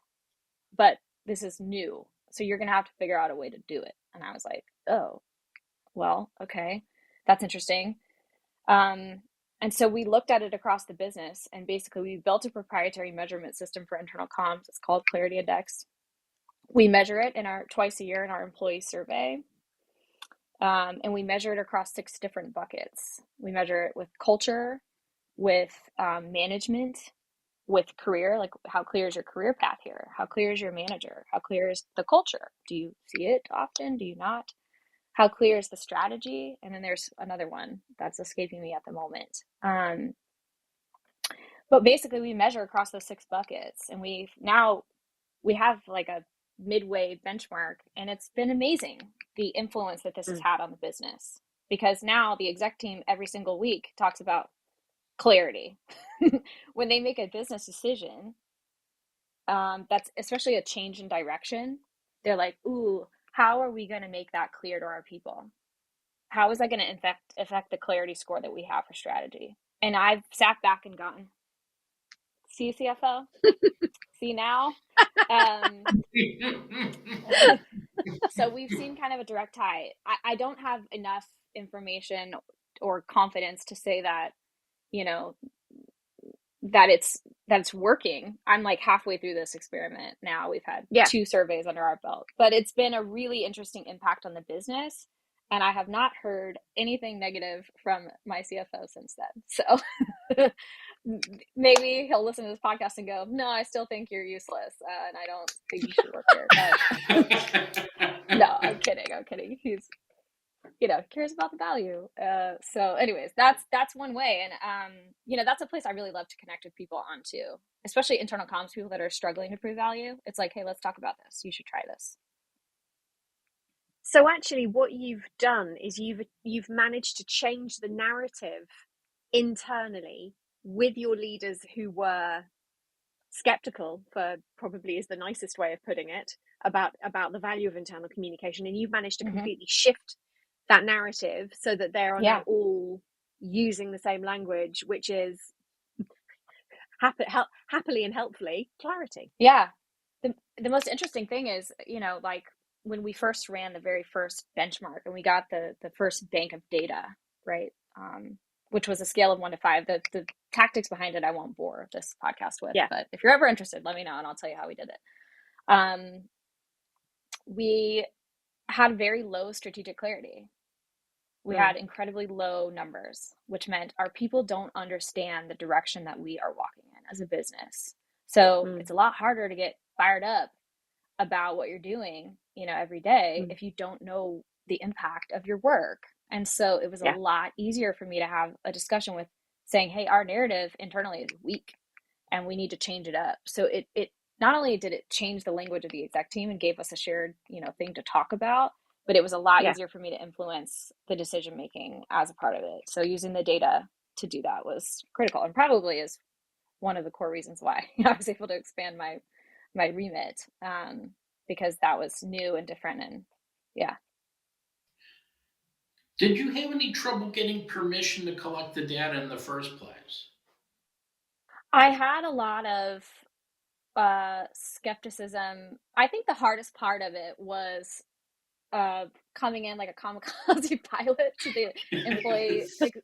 but this is new, so you're gonna have to figure out a way to do it." And I was like, "Oh, well, okay, that's interesting." Um, and so we looked at it across the business, and basically we built a proprietary measurement system for internal comms. It's called Clarity Index. We measure it twice a year in our employee survey. And we measure it across 6 different buckets. We measure it with culture, with management, with career, like how clear is your career path here? How clear is your manager? How clear is the culture? Do you see it often? Do you not? How clear is the strategy? And then there's another one that's escaping me at the moment. But basically we measure across those 6 buckets, and we have like a midway benchmark, and it's been amazing the influence that this has had on the business, because now the exec team every single week talks about clarity. When they make a business decision, that's especially a change in direction, they're like, ooh, how are we going to make that clear to our people? How is that going to affect the clarity score that we have for strategy? And I've sat back and gone, see, CFO, see now. So we've seen kind of a direct tie. I don't have enough information or confidence to say that, you know, that it's working. I'm like halfway through this experiment now. We've had 2 surveys under our belt, but it's been a really interesting impact on the business. And I have not heard anything negative from my CFO since then. So maybe he'll listen to this podcast and go, no, I still think you're useless. And I don't think you should work here. But no, I'm kidding. He's, cares about the value. So anyways, that's one way. And, that's a place I really love to connect with people on too, especially internal comms people that are struggling to prove value. It's like, hey, let's talk about this. You should try this. So actually what you've done is you've managed to change the narrative internally with your leaders who were skeptical, for probably is the nicest way of putting it, about the value of internal communication, and you've managed to completely shift that narrative so that they are now all using the same language, which is happily and helpfully clarity. Yeah. The most interesting thing is, like when we first ran the very first benchmark and we got the first bank of data, right? Which was a scale of 1 to 5. The tactics behind it, I won't bore this podcast with, but if you're ever interested, let me know and I'll tell you how we did it. We had very low strategic clarity. We had incredibly low numbers, which meant our people don't understand the direction that we are walking in as a business. So it's a lot harder to get fired up about what you're doing, every day if you don't know the impact of your work. And so it was a lot easier for me to have a discussion with saying, hey, our narrative internally is weak and we need to change it up. So it not only did it change the language of the exec team and gave us a shared, thing to talk about, but it was a lot easier for me to influence the decision making as a part of it. So using the data to do that was critical, and probably is one of the core reasons why I was able to expand my remit, because that was new and different. And Did you have any trouble getting permission to collect the data in the first place? I had a lot of skepticism. I think the hardest part of it was coming in like a kamikaze pilot to the employee, like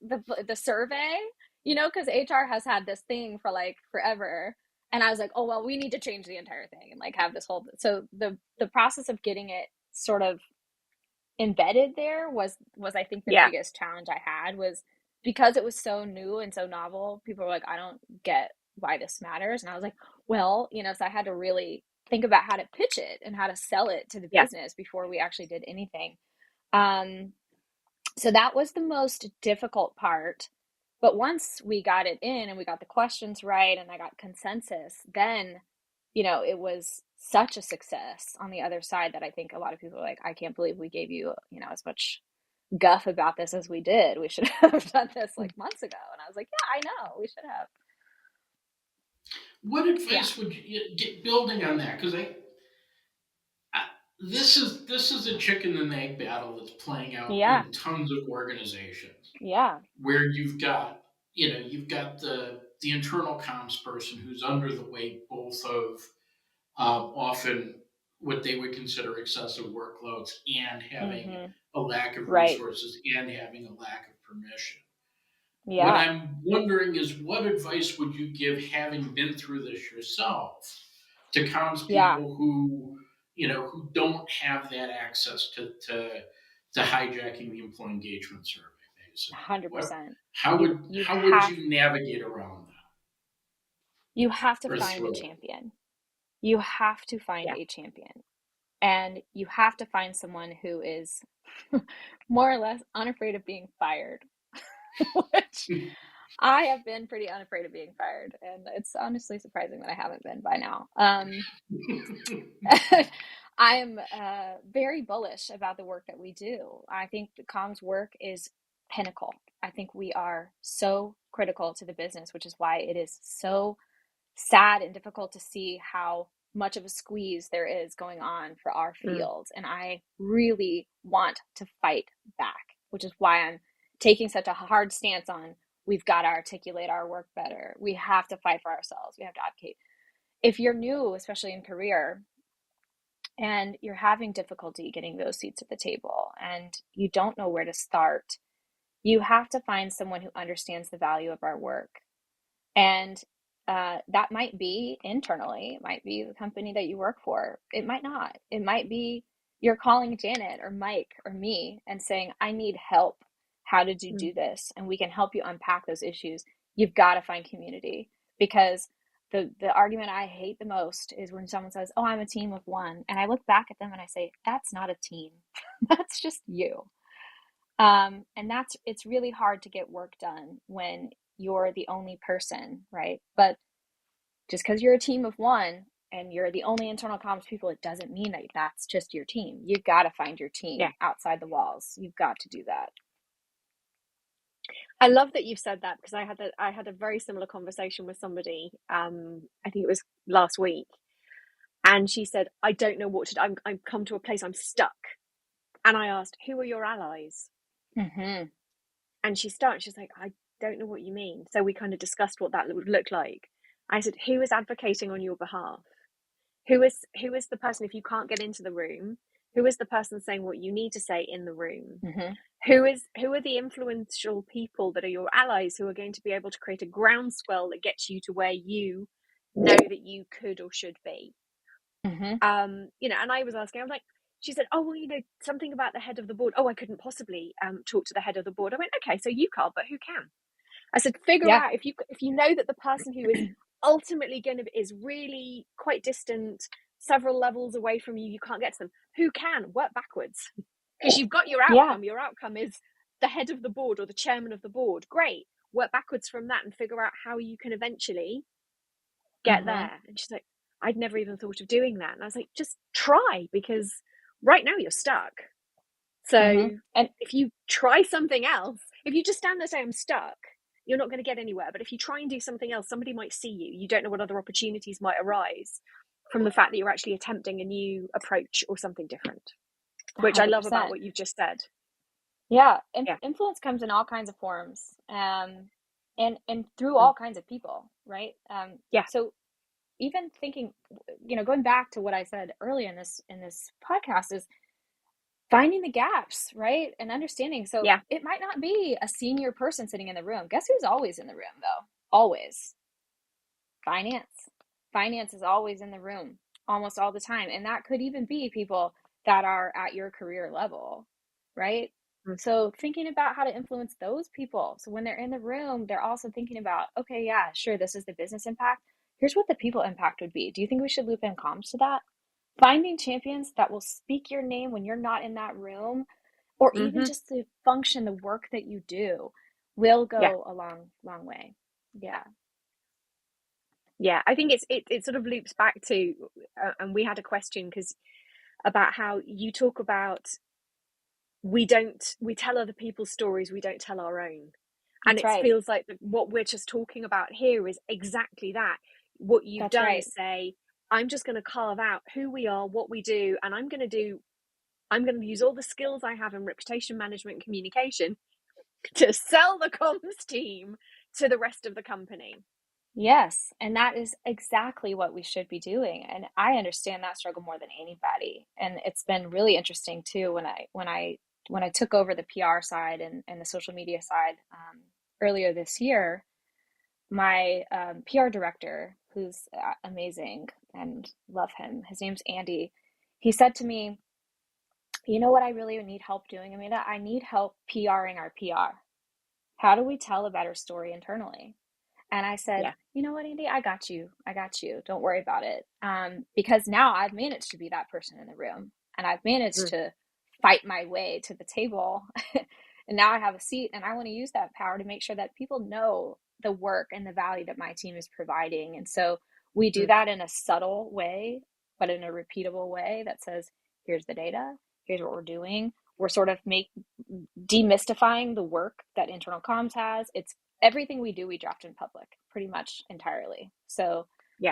the survey, because HR has had this thing for like forever. And I was like, oh, well, we need to change the entire thing and like have this whole, so the process of getting it sort of embedded there was I think the biggest challenge I had, was because it was so new and so novel. People were like, I don't get why this matters. And I was like, well, so I had to really think about how to pitch it and how to sell it to the business before we actually did anything. So that was the most difficult part. But once we got it in and we got the questions right and I got consensus, then, it was such a success on the other side that I think a lot of people are like, I can't believe we gave you, as much guff about this as we did. We should have done this like months ago. And I was like, yeah, I know, we should have. What advice would you get building on that? Because this is a chicken and egg battle that's playing out in tons of organizations. Where you've got the internal comms person who's under the weight both of often what they would consider excessive workloads and having a lack of resources and having a lack of permission. What I'm wondering is, what advice would you give, having been through this yourself, to comms people who don't have that access to hijacking the employee engagement survey, basically? 100%. How would you navigate around that? You have to find a champion. You have to find a champion. And you have to find someone who is more or less unafraid of being fired, which I have been pretty unafraid of being fired. And it's honestly surprising that I haven't been by now. I am very bullish about the work that we do. I think the comms work is pinnacle. I think we are so critical to the business, which is why it is so sad and difficult to see how much of a squeeze there is going on for our field. And I really want to fight back, which is why I'm taking such a hard stance on we've got to articulate our work better. We have to fight for ourselves. We have to advocate. If you're new, especially in career, and you're having difficulty getting those seats at the table and you don't know where to start, you have to find someone who understands the value of our work. And that might be internally, it might be the company that you work for. It might not. It might be you're calling Janet or Mike or me and saying, I need help. How did you do this? And we can help you unpack those issues. You've got to find community, because the argument I hate the most is when someone says, oh, I'm a team of one. And I look back at them and I say, that's not a team. That's just you. And it's really hard to get work done when you're the only person, right? But just because you're a team of one and you're the only internal comms people, it doesn't mean that that's just your team. You've got to find your team outside the walls. You've got to do that. I love that you've said that, because I had a very similar conversation with somebody. I think it was last week, and she said, "I don't know what to do. I've come to a place I'm stuck." And I asked, "Who are your allies?" Mm-hmm. And she's like, "I don't know what you mean." So we kind of discussed what that would look like. I said, "Who is advocating on your behalf? Who is the person, if you can't get into the room? Who is the person saying what you need to say in the room? Mm-hmm. Who are the influential people that are your allies, who are going to be able to create a groundswell that gets you to where you know that you could or should be?" Mm-hmm. And I was asking, I'm like, she said, "Oh, well, something about the head of the board." "Oh, I couldn't possibly talk to the head of the board." I went, "Okay, so you can't, but who can?" I said, "Figure out, if you know that the person who is ultimately is really quite distant, several levels away from you, you can't get to them. Who can? Work backwards, because you've got your outcome. Your outcome is the head of the board or the chairman of the board. Great. Work backwards from that and figure out how you can eventually get there." And she's like, "I'd never even thought of doing that." And I was like, "Just try, because right now you're stuck. So and if you try something else, if you just stand there and say, I'm stuck, you're not going to get anywhere. But if you try and do something else, somebody might see you. You don't know what other opportunities might arise from the fact that you're actually attempting a new approach or something different," which 100%. I love about what you've just said. Influence comes in all kinds of forms, and through all kinds of people, right? So even thinking, going back to what I said earlier in this podcast, is finding the gaps, right? And understanding. So it might not be a senior person sitting in the room. Guess who's always in the room, though? Always. Finance. Finance is always in the room almost all the time. And that could even be people that are at your career level, right? So thinking about how to influence those people. So when they're in the room, they're also thinking about, okay, yeah, sure, this is the business impact. Here's what the people impact would be. Do you think we should loop in comms to that? Finding champions that will speak your name when you're not in that room, or even just the function, the work that you do, will go a long way. Yeah, I think it sort of loops back to, and we had a question about how you talk about, we tell other people's stories, we don't tell our own. And it feels like what we're just talking about here is exactly that. What you've done is say, I'm just going to carve out who we are, what we do, and I'm going to use all the skills I have in reputation management and communication to sell the comms team to the rest of the company. Yes, and that is exactly what we should be doing. And I understand that struggle more than anybody. And it's been really interesting too when I took over the PR side and the social media side earlier this year. My PR director, who's amazing and love him, his name's Andy. He said to me, "You know what I really need help doing, Amanda? I need help PRing our PR. How do we tell a better story internally?" And I said, "You know what, Andy, I got you. Don't worry about it." Because now I've managed to be that person in the room, and I've managed to fight my way to the table. And now I have a seat, and I want to use that power to make sure that people know the work and the value that my team is providing. And so we do that in a subtle way, but in a repeatable way that says, here's the data, here's what we're doing. We're sort of demystifying the work that internal comms has. It's everything we do, we draft in public pretty much entirely. So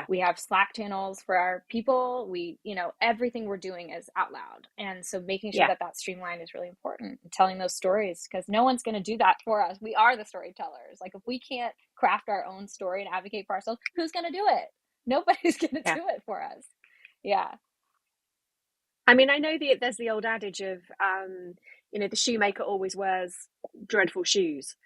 We have Slack channels for our people. We, everything we're doing is out loud. And so making sure that that's streamlined is really important. And telling those stories, because no one's going to do that for us. We are the storytellers. Like, if we can't craft our own story and advocate for ourselves, who's going to do it? Nobody's going to do it for us. Yeah. I mean, I know there's the old adage of, the shoemaker always wears dreadful shoes.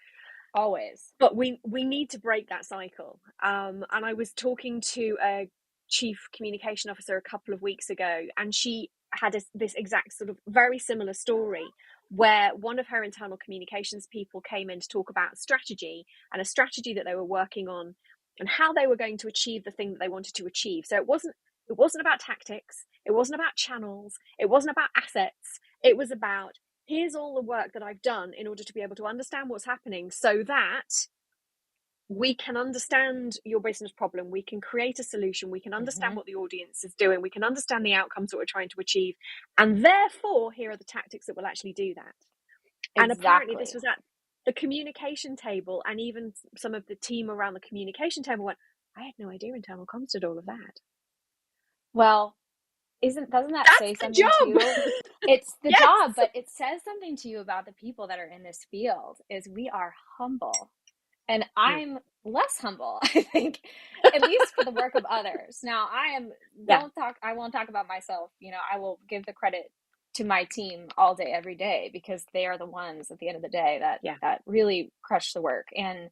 Always. But we need to break that cycle. And I was talking to a chief communication officer a couple of weeks ago, and she had this exact sort of very similar story where one of her internal communications people came in to talk about strategy, and a strategy that they were working on and how they were going to achieve the thing that they wanted to achieve. So it wasn't about tactics, it wasn't about channels, it wasn't about assets, it was about, here's all the work that I've done in order to be able to understand what's happening so that we can understand your business problem, we can create a solution, we can understand what the audience is doing, we can understand the outcomes that we're trying to achieve, and therefore here are the tactics that will actually do that. And apparently this was at the communication table, and even some of the team around the communication table went, I had no idea internal comms did all of that. Well, doesn't that say something to you? It's the job, but it says something to you about the people that are in this field. Is we are humble, and I'm less humble, I think, at least for the work of others. Now, I won't talk about myself. I will give the credit to my team all day, every day, because they are the ones at the end of the day that really crush the work. And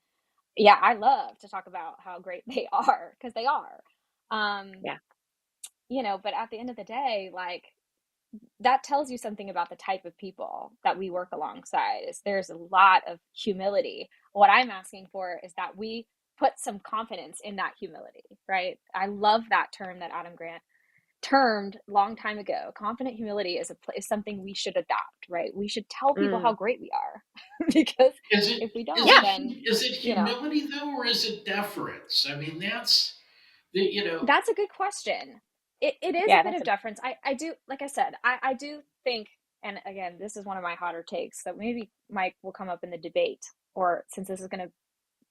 I love to talk about how great they are, because they are. But at the end of the day, like, that tells you something about the type of people that we work alongside. Is there's a lot of humility. What I'm asking for is that we put some confidence in that humility, right? I love that term that Adam Grant termed a long time ago. Confident humility is something we should adopt, right? We should tell people how great we are, because if we don't, then is it humility though, or is it deference? I mean, that's a good question. It is a bit of deference. I do, like I said, I do think, and again, this is one of my hotter takes, so maybe Mike will come up in the debate, or since this is going to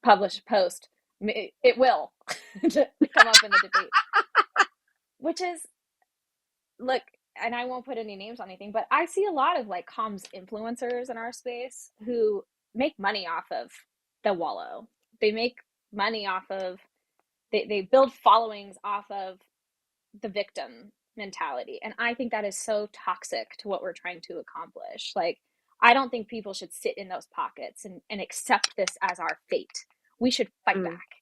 publish a post, it will come up in the debate, which is, look, and I won't put any names on anything, but I see a lot of like comms influencers in our space who make money off of the wallow. They make money off of, they build followings off of the victim mentality. And I think that is so toxic to what we're trying to accomplish. Like, I don't think people should sit in those pockets and accept this as our fate. We should fight back.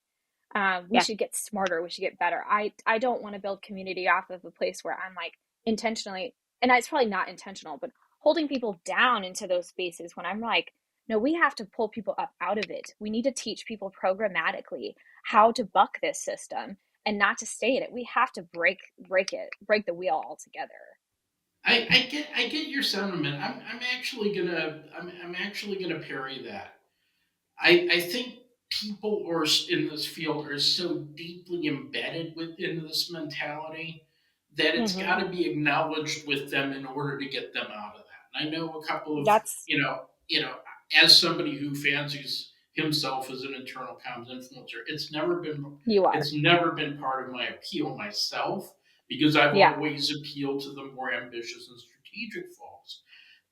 We should get smarter. We should get better. I don't want to build community off of a place where I'm like intentionally, and it's probably not intentional, but holding people down into those spaces when I'm like, no, we have to pull people up out of it. We need to teach people programmatically how to buck this system and not to stay in it. We have to break the wheel altogether. I get your sentiment. I'm actually gonna parry that. I think people are in this field are so deeply embedded within this mentality that it's got to be acknowledged with them in order to get them out of that. And I know a couple of as somebody who fancies himself as an internal comms influencer, it's never been part of my appeal myself, because I've always appealed to the more ambitious and strategic folks.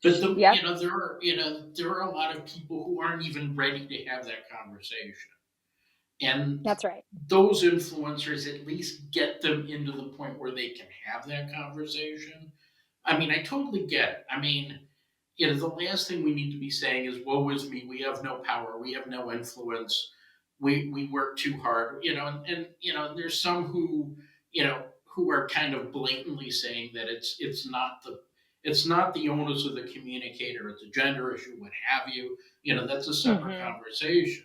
But there are a lot of people who aren't even ready to have that conversation, and that's right. Those influencers at least get them into the point where they can have that conversation. I mean, I totally get it. I mean, the last thing we need to be saying is, "Woe is me! We have no power. We have no influence. We work too hard." There's some who are kind of blatantly saying that it's not the onus of the communicator, it's a gender issue, what have you. That's a separate conversation.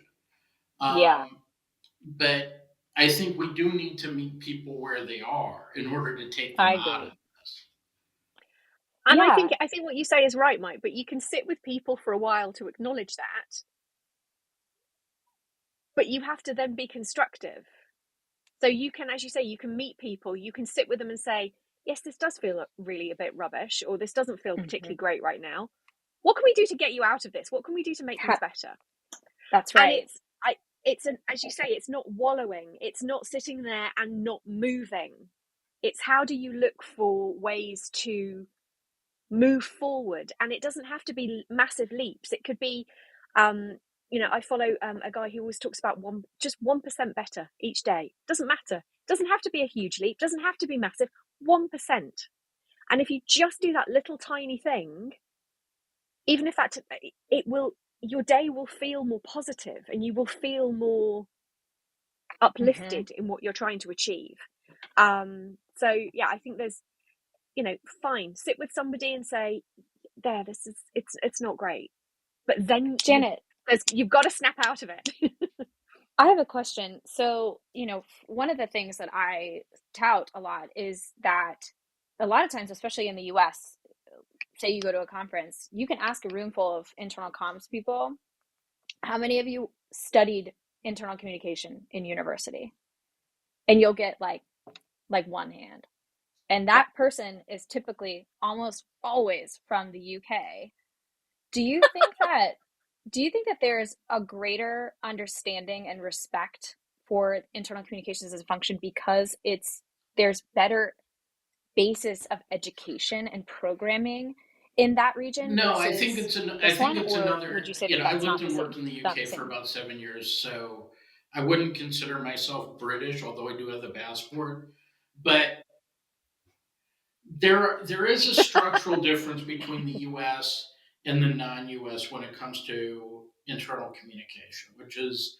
But I think we do need to meet people where they are in order to take them out of this. And I think what you say is right, Mike, but you can sit with people for a while to acknowledge that. But you have to then be constructive. So you can, as you say, you can meet people, you can sit with them and say, yes, this does feel really a bit rubbish, or this doesn't feel particularly great right now. What can we do to get you out of this? What can we do to make things better? That's right. And as you say, it's not wallowing. It's not sitting there and not moving. It's how do you look for ways to move forward? And it doesn't have to be massive leaps. It could be, I follow a guy who always talks about 1% better each day. Doesn't matter. Doesn't have to be a huge leap. Doesn't have to be massive. 1%. And if you just do that little tiny thing, even if your day will feel more positive and you will feel more uplifted in what you're trying to achieve. So yeah, I think there's, fine, sit with somebody and say, it's not great, but then Janet, you've got to snap out of it. I have a question. So, one of the things that I tout a lot is that a lot of times, especially in the US, say you go to a conference, you can ask a room full of internal comms people, how many of you studied internal communication in university? And you'll get like one hand. And that person is typically almost always from the UK. Do you think that there's a greater understanding and respect for internal communications as a function because there's better basis of education and programming in that region No, versus this one? Or another. would you say You that know, I that's lived not the and same? worked in the Not UK the for same. about 7 years, so I wouldn't consider myself British, although I do have the passport. But there is a structural difference between the U.S. and the non-U.S. when it comes to internal communication, which is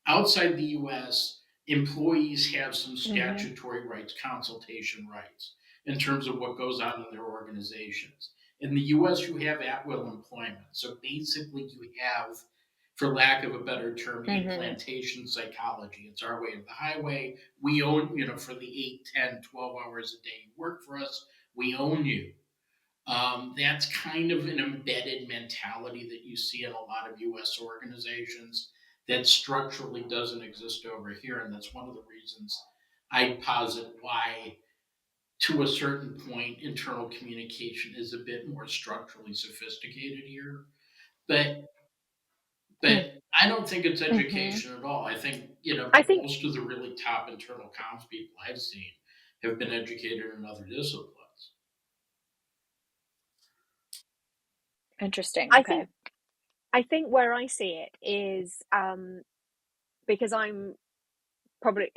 outside the US, employees have some Mm-hmm. statutory rights, consultation rights, in terms of what goes on in their organizations. In the US, you have at will employment. So basically, you have, for lack of a better term, a Mm-hmm. plantation psychology. It's our way of the highway. We own, for the 8, 10, 12 hours a day you work for us, we own you. That's kind of an embedded mentality that you see in a lot of US organizations that structurally doesn't exist over here. And that's one of the reasons I posit why, to a certain point, internal communication is a bit more structurally sophisticated here. But I don't think it's Mm-hmm. education at all. I think, I think most of the really top internal comms people I've seen have been educated in other disciplines. Interesting. I Okay. think I think where I see it is because I'm probably,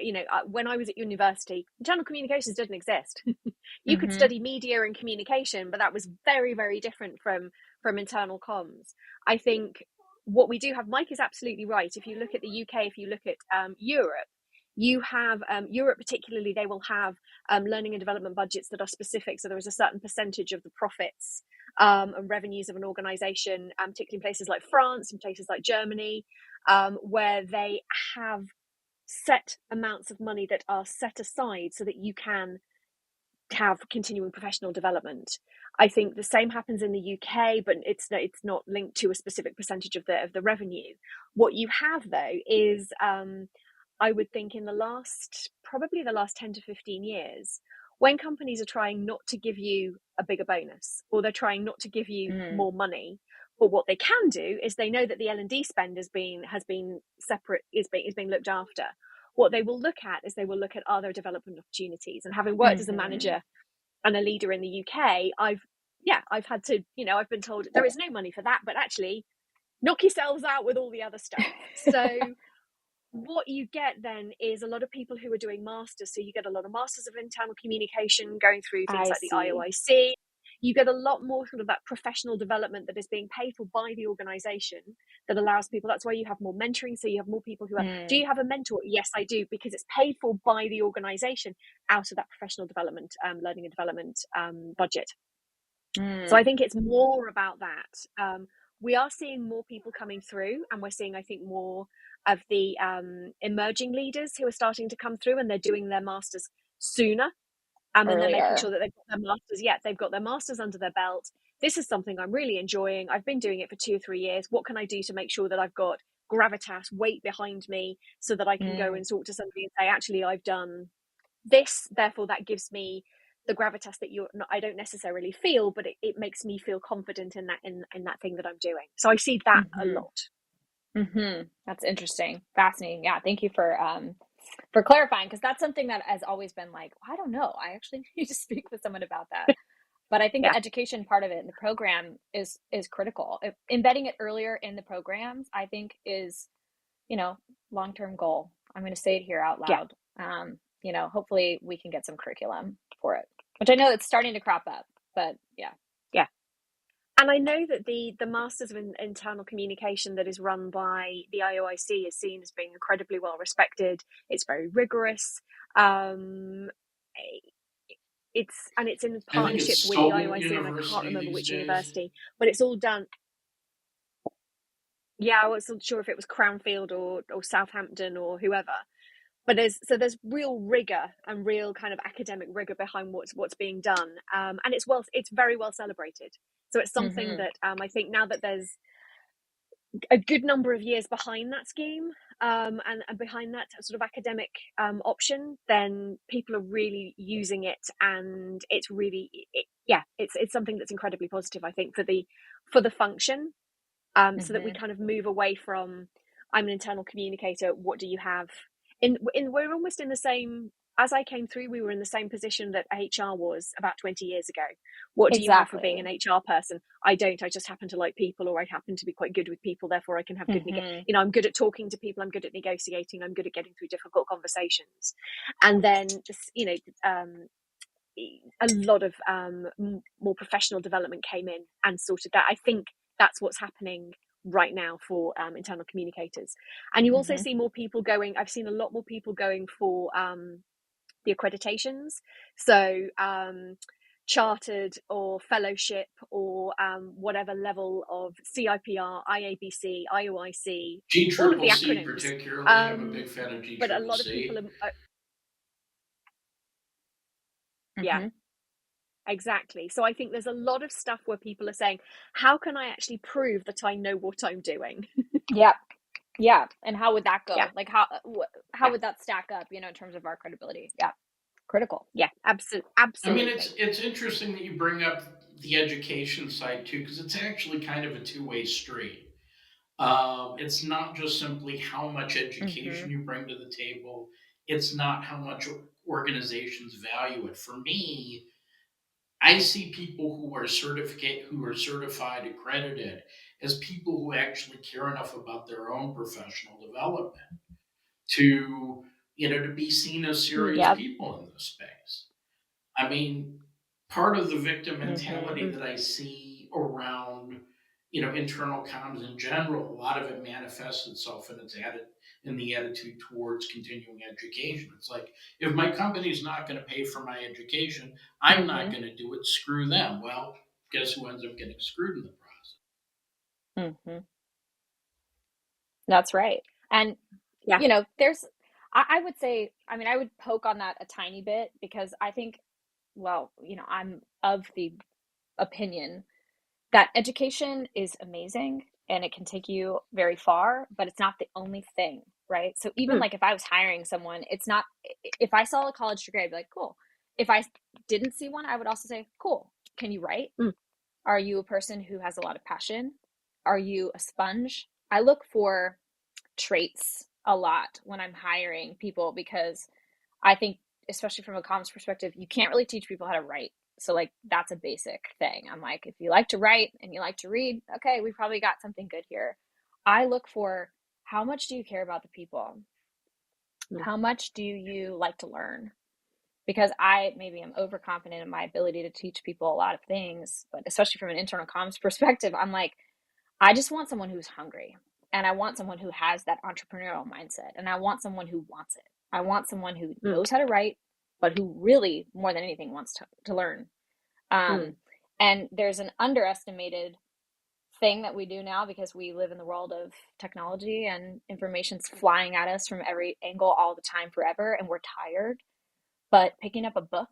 when I was at university, internal communications didn't exist. You could Mm-hmm. study media and communication, but that was very, very different from internal comms. I think what we do have, Mike is absolutely right. If you look at the UK, if you look at Europe, you have Europe particularly, they will have learning and development budgets that are specific. So there is a certain percentage of the profits and revenues of an organization, particularly in places like France and places like Germany, where they have set amounts of money that are set aside so that you can have continuing professional development. I think the same happens in the UK, but it's not linked to a specific percentage of the revenue. What you have though is, I would think, in probably the last 10 to 15 years, when companies are trying not to give you a bigger bonus or they're trying not to give you Mm-hmm. more money, but what they can do is they know that the L&D spend has been separate, is being looked after. What they will look at is they will look at other development opportunities. And having worked as a Mm-hmm. manager and a leader in the UK, I've had to, I've been told there is no money for that, but actually knock yourselves out with all the other stuff. So what you get then is a lot of people who are doing masters. So you get a lot of masters of internal communication going through things I like the see. IOIC. You get a lot more sort of that professional development that is being paid for by the organization, that allows people. That's why you have more mentoring. So you have more people who are, do Mm. you have a mentor? Yes, I do, because it's paid for by the organization out of that professional development, learning and development budget. So I Mm. think it's more about that. We are seeing more people coming through, and we're seeing, I think, more of the emerging leaders who are starting to come through, and they're doing their masters sooner. And they're making sure Earlier. that they've got their masters. Yeah, they've got their masters under their belt. This is something I'm really enjoying. I've been doing it for 2 or 3 years. What can I do to make sure that I've got gravitas, weight behind me, so that I can go Mm. and talk to somebody and say, actually, I've done this, therefore that gives me the gravitas that I don't necessarily feel, but it makes me feel confident in that thing that I'm doing. So I see that a Mm-hmm. lot. That's interesting. Fascinating. Yeah. Thank you for clarifying, because that's something that has always been like, I don't know. I actually need to speak with someone about that. But I think Yeah, the education part of it in the program is critical. Embedding it earlier in the programs, I think, is, you know, long-term goal. I'm going to say it here out yeah, loud. Hopefully we can get some curriculum for it, which I know it's starting to crop up, but yeah. yeah. And I know that the Masters of Internal Communication that is run by the IOIC is seen as being incredibly well respected. It's very rigorous. Um, it's in I think it's partnership with the Stoll IOIC, and I can't University remember these which days. university, but it's all done. Yeah, I wasn't sure if it was Cranfield or Southampton or whoever. But there's real rigor and real kind of academic rigor behind what's being done, and it's very well celebrated. So it's something Mm-hmm. that I think now that there's a good number of years behind that scheme, and behind that sort of academic option, then people are really using it, and it's really it's something that's incredibly positive, I think, for the function, so that we Mm-hmm. kind of move away from I'm an internal communicator. What do you have? In we're almost in the same. As I came through, we were in the same position that HR was about 20 years ago. What do you have for being Exactly. an HR person? I don't. I just happen to like people, or I happen to be quite good with people. Therefore, I can have good. Mm-hmm. I'm good at talking to people. I'm good at negotiating. I'm good at getting through difficult conversations. And then, a lot of more professional development came in and sorted that. I think that's what's happening right now for internal communicators. And you also Mm-hmm. see more people going. I've seen a lot more people going for the accreditations. So chartered or fellowship or whatever level of CIPR, IABC, IOIC, all of the GCCC acronyms. particularly, I'm a Um, big fan of but a lot of people GCCC. are yeah, Mm-hmm. exactly. So I think there's a lot of stuff where people are saying, how can I actually prove that I know what I'm doing? Yeah. Yeah. And how would that Yeah, go? Like how yeah, would that stack up, in terms of our credibility? Yeah. Critical. yeah, I mean, it's absolutely. it's interesting that you bring up the education side too, because it's actually kind of a two-way street. It's not just simply how much Mm-hmm. education you bring to the table. It's not how much organizations value it. For me, I see people who are certified, accredited, as people who actually care enough about their own professional development to to be seen as serious Yep. people in this space. I mean, part of the victim Mm-hmm. mentality that I see around, internal comms in general, a lot of it manifests itself in the attitude towards continuing education. It's like, if my company's not going to pay for my education, I'm not Mm-hmm. going to do it. Screw them. Well, guess who ends up getting screwed in the process? Mm-hmm. That's right. And Yeah. there's I would say, I mean, I would poke on that a tiny bit, because I think, well, I'm of the opinion that education is amazing and it can take you very far, but it's not the only thing, right? So even Mm, like if I was hiring someone, it's not, if I saw a college degree, I'd be like, cool. If I didn't see one, I would also say, cool. Can you write? mm, Are you a person who has a lot of passion? Are you a sponge? I look for traits a lot when I'm hiring people, because I think, especially from a comms perspective, you can't really teach people how to write. So like that's a basic thing. I'm like, if you like to write and you like to read, okay, we probably got something good here. I look for, how much do you care about the people? mm, How much do you like to learn? Because I maybe am overconfident in my ability to teach people a lot of things, but especially from an internal comms perspective, I'm like, I just want someone who's hungry, and I want someone who has that entrepreneurial mindset, and I want someone who wants it. I want someone who mm, knows how to write, but who really, more than anything, wants to learn. mm, Um, and there's an underestimated thing that we do now, because we live in the world of technology and information's flying at us from every angle all the time forever, and we're tired. But picking up a book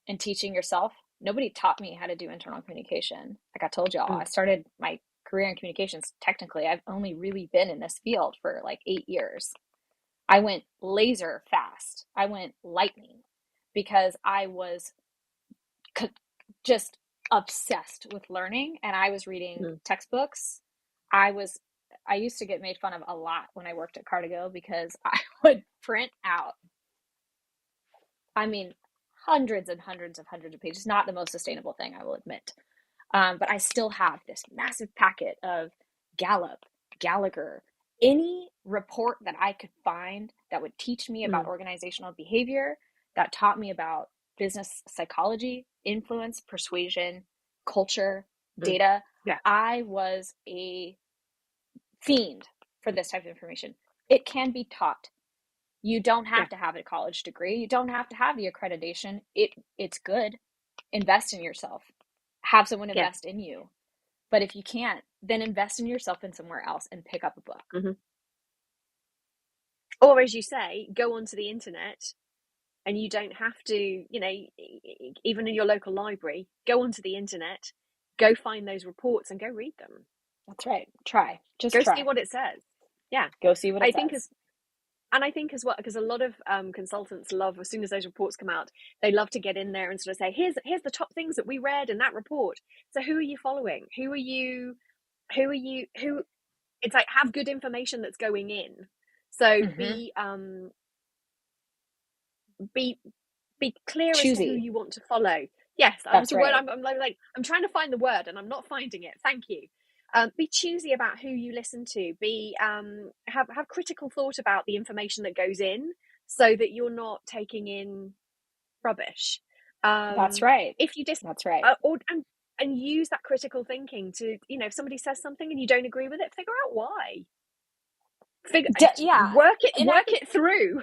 and teaching yourself, nobody taught me how to do internal communication. Like I told y'all, mm, I started my career in communications. Technically, I've only really been in this field for like 8 years. I went laser fast. I went lightning, because I was just obsessed with learning, and I was reading mm, textbooks. I was I used to get made fun of a lot when I worked at Cardigo because I would print out, I mean, hundreds and hundreds of pages. Not the most sustainable thing, I will admit. But I still have this massive packet of Gallup, Gallagher, any report that I could find that would teach me about organizational behavior, that taught me about business psychology, influence, persuasion, culture, data. Yeah. I was a fiend for this type of information. It can be taught. You don't have to have a college degree. You don't have to have the accreditation. It's good. Invest in yourself. Have someone invest in you. But if you can't, then invest in yourself and somewhere else and pick up a book. Or as you say, go onto the internet, and you don't have to, you know, even in your local library, go onto the internet, go find those reports and go read them. That's right. Try. Just go try. see what it says. Yeah. Go see what it says. I think as well, because a lot of consultants love, as soon as those reports come out, they love to get in there and sort of say, here's the top things that we read in that report. So who are you following? Who it's like, have good information that's going in. So be clear choosy as to who you want to follow. Yes, that's the word. I'm trying to find the word and I'm not finding it. Thank you. Be choosy about who you listen to. Be have critical thought about the information that goes in, so that you're not taking in rubbish. That's right. If you that's right. And use that critical thinking to, you know, if somebody says something and you don't agree with it, figure out why. Work it through.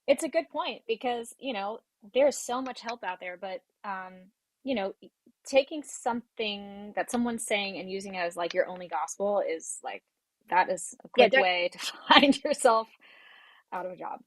It's a good point, because, you know, there's so much help out there, but you know, taking something that someone's saying and using it as like your only gospel is like, that is a quick way to find yourself out of a job.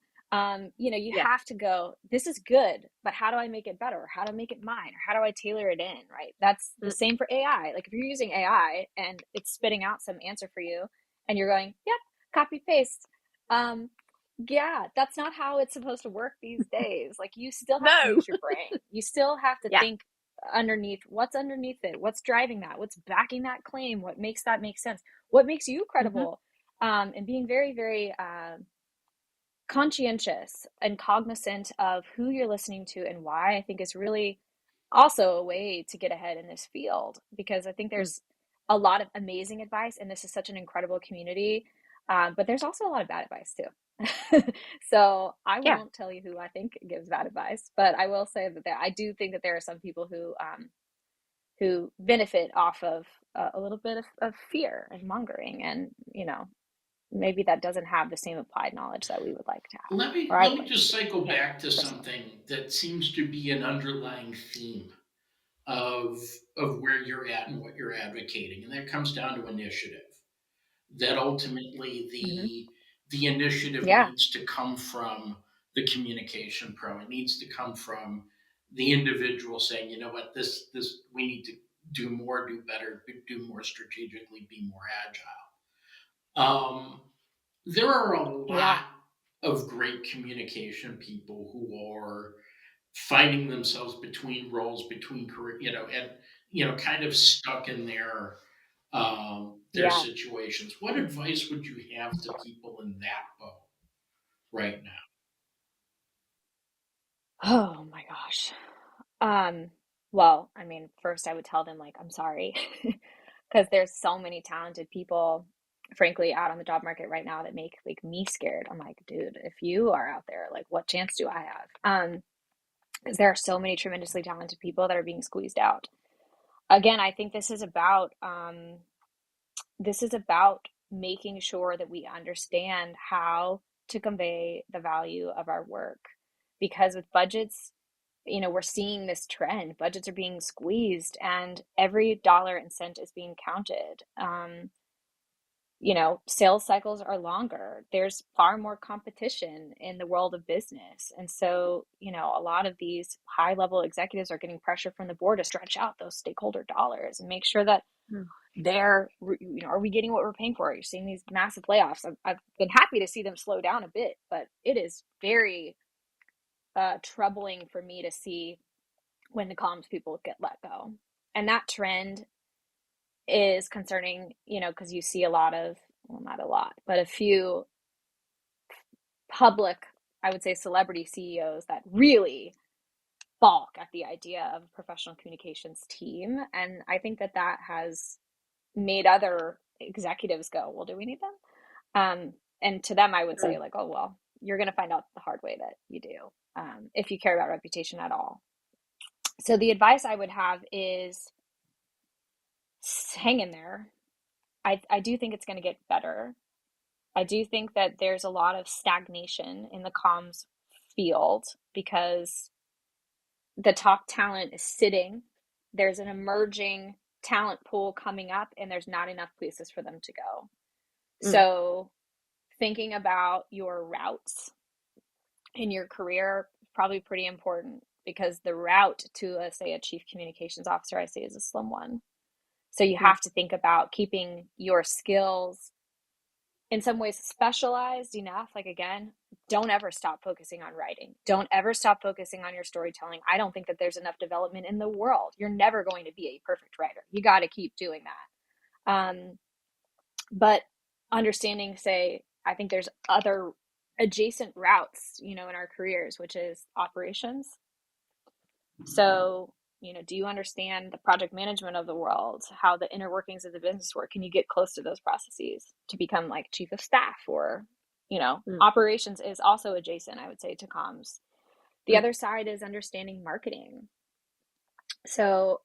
You know, you have to go, this is good, but how do I make it better? How do I make it mine? Or how do I tailor it in? Right. That's the same for AI. Like if you're using AI and it's spitting out some answer for you and you're going, yep, copy paste. Yeah, that's not how it's supposed to work these days. Like you still have to use your brain. You still have to think underneath it, what's driving that, what's backing that claim, what makes that make sense, what makes you credible, and being very, very conscientious and cognizant of who you're listening to and why, I think is really also a way to get ahead in this field, because I think there's a lot of amazing advice and this is such an incredible community, but there's also a lot of bad advice too. So I won't tell you who I think gives bad advice, but I will say that I do think that there are some people who benefit off of a little bit of fear and mongering, and you know, maybe that doesn't have the same applied knowledge that we would like to have. Let me just cycle back to something that seems to be an underlying theme of where you're at and what you're advocating, and that comes down to initiative. That ultimately the initiative needs to come from the communication pro. It needs to come from the individual saying, you know what, this we need to do more, do better, do more strategically, be more agile. There are a lot of great communication people who are finding themselves between roles, between career, you know, and you know, kind of stuck in their situations. What advice would you have to people in that boat right now? Oh my gosh. Well, I mean, first I would tell them like, I'm sorry, because there's so many talented people, frankly, out on the job market right now that make like me scared. I'm like, dude, if you are out there, like, what chance do I have? Because there are so many tremendously talented people that are being squeezed out. Again, I think this is about making sure that we understand how to convey the value of our work, because with budgets, you know, we're seeing this trend. Budgets are being squeezed and every dollar and cent is being counted. You know, sales cycles are longer. There's far more competition in the world of business. And so, you know, a lot of these high level executives are getting pressure from the board to stretch out those stakeholder dollars and make sure that they're, you know, are we getting what we're paying for? You're seeing these massive layoffs. I've been happy to see them slow down a bit, but it is very troubling for me to see when the comms people get let go. And that trend is concerning, you know, because you see a lot of well, not a lot, but a few public, I would say celebrity CEOs that really balk at the idea of a professional communications team. And I think that that has made other executives go, well, do we need them? And to them, I would say, like, oh, well, you're going to find out the hard way that you do, if you care about reputation at all. So the advice I would have is hang in there. I do think it's going to get better. I do think that there's a lot of stagnation in the comms field because the top talent is sitting. There's an emerging talent pool coming up, and there's not enough places for them to go. So thinking about your routes in your career is probably pretty important, because the route to, say, a chief communications officer, I say, is a slim one. So you have to think about keeping your skills in some ways specialized enough. Like, again, don't ever stop focusing on writing. Don't ever stop focusing on your storytelling. I don't think that there's enough development in the world. You're never going to be a perfect writer. You got to keep doing that. But understanding, say, I think there's other adjacent routes, in our careers, which is operations. So, do you understand the project management of the world, how the inner workings of the business work? Can you get close to those processes to become like chief of staff? Or, operations is also adjacent, I would say, to comms. The other side is understanding marketing. So,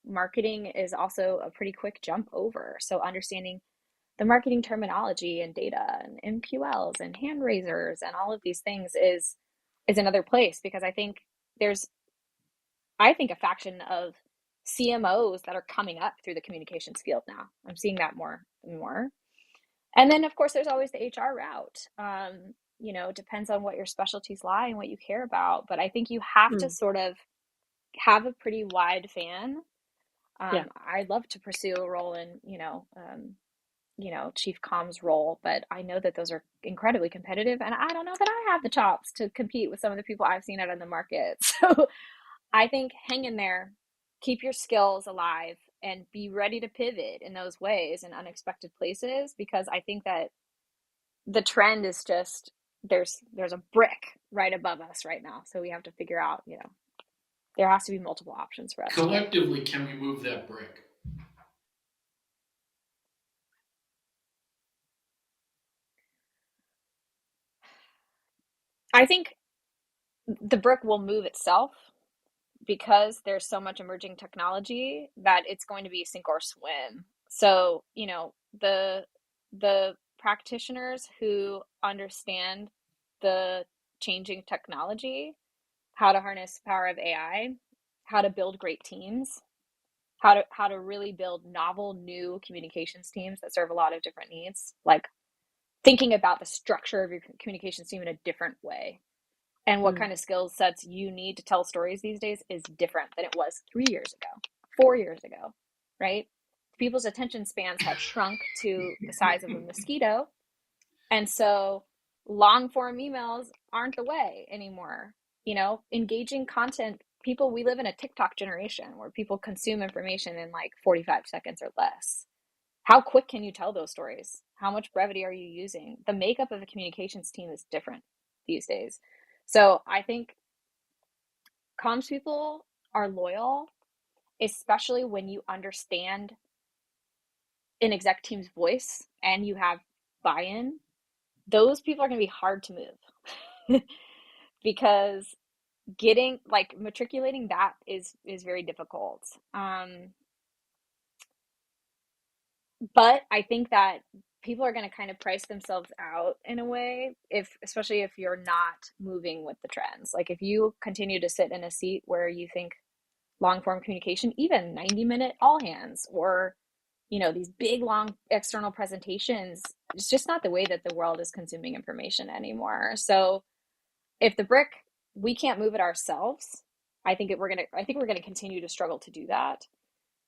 marketing is also a pretty quick jump over. So understanding the marketing terminology and data and MQLs and hand raisers and all of these things is another place, because I think there's a faction of CMOs that are coming up through the communications field now. I'm seeing that more and more. And then, of course, there's always the HR route. Depends on what your specialties lie and what you care about. But I think you have to sort of have a pretty wide fan. I'd love to pursue a role in, chief comms role, but I know that those are incredibly competitive, and I don't know that I have the chops to compete with some of the people I've seen out in the market. So I think hang in there, keep your skills alive, and be ready to pivot in those ways in unexpected places, because I think that the trend is just there's a brick right above us right now. So we have to figure out, there has to be multiple options for us. Collectively, can we move that brick? I think the brick will move itself, because there's so much emerging technology that it's going to be sink or swim. So, the practitioners who understand the changing technology, how to harness the power of AI, how to build great teams, how to really build novel new communications teams that serve a lot of different needs, like thinking about the structure of your communications team in a different way, and what kind of skill sets you need to tell stories these days is different than it was 3 years ago, 4 years ago, right? People's attention spans have shrunk to the size of a mosquito. And so long form emails aren't the way anymore. Engaging content, we live in a TikTok generation where people consume information in like 45 seconds or less. How quick can you tell those stories? How much brevity are you using? The makeup of a communications team is different these days. So I think comms people are loyal, especially when you understand an exec team's voice and you have buy-in. Those people are going to be hard to move because matriculating that is very difficult. But I think that people are going to kind of price themselves out in a way, especially if you're not moving with the trends. Like if you continue to sit in a seat where you think long form communication, even 90-minute all hands, or these big long external presentations, it's just not the way that the world is consuming information anymore. So if we can't move it ourselves, I think we're gonna continue to struggle to do that.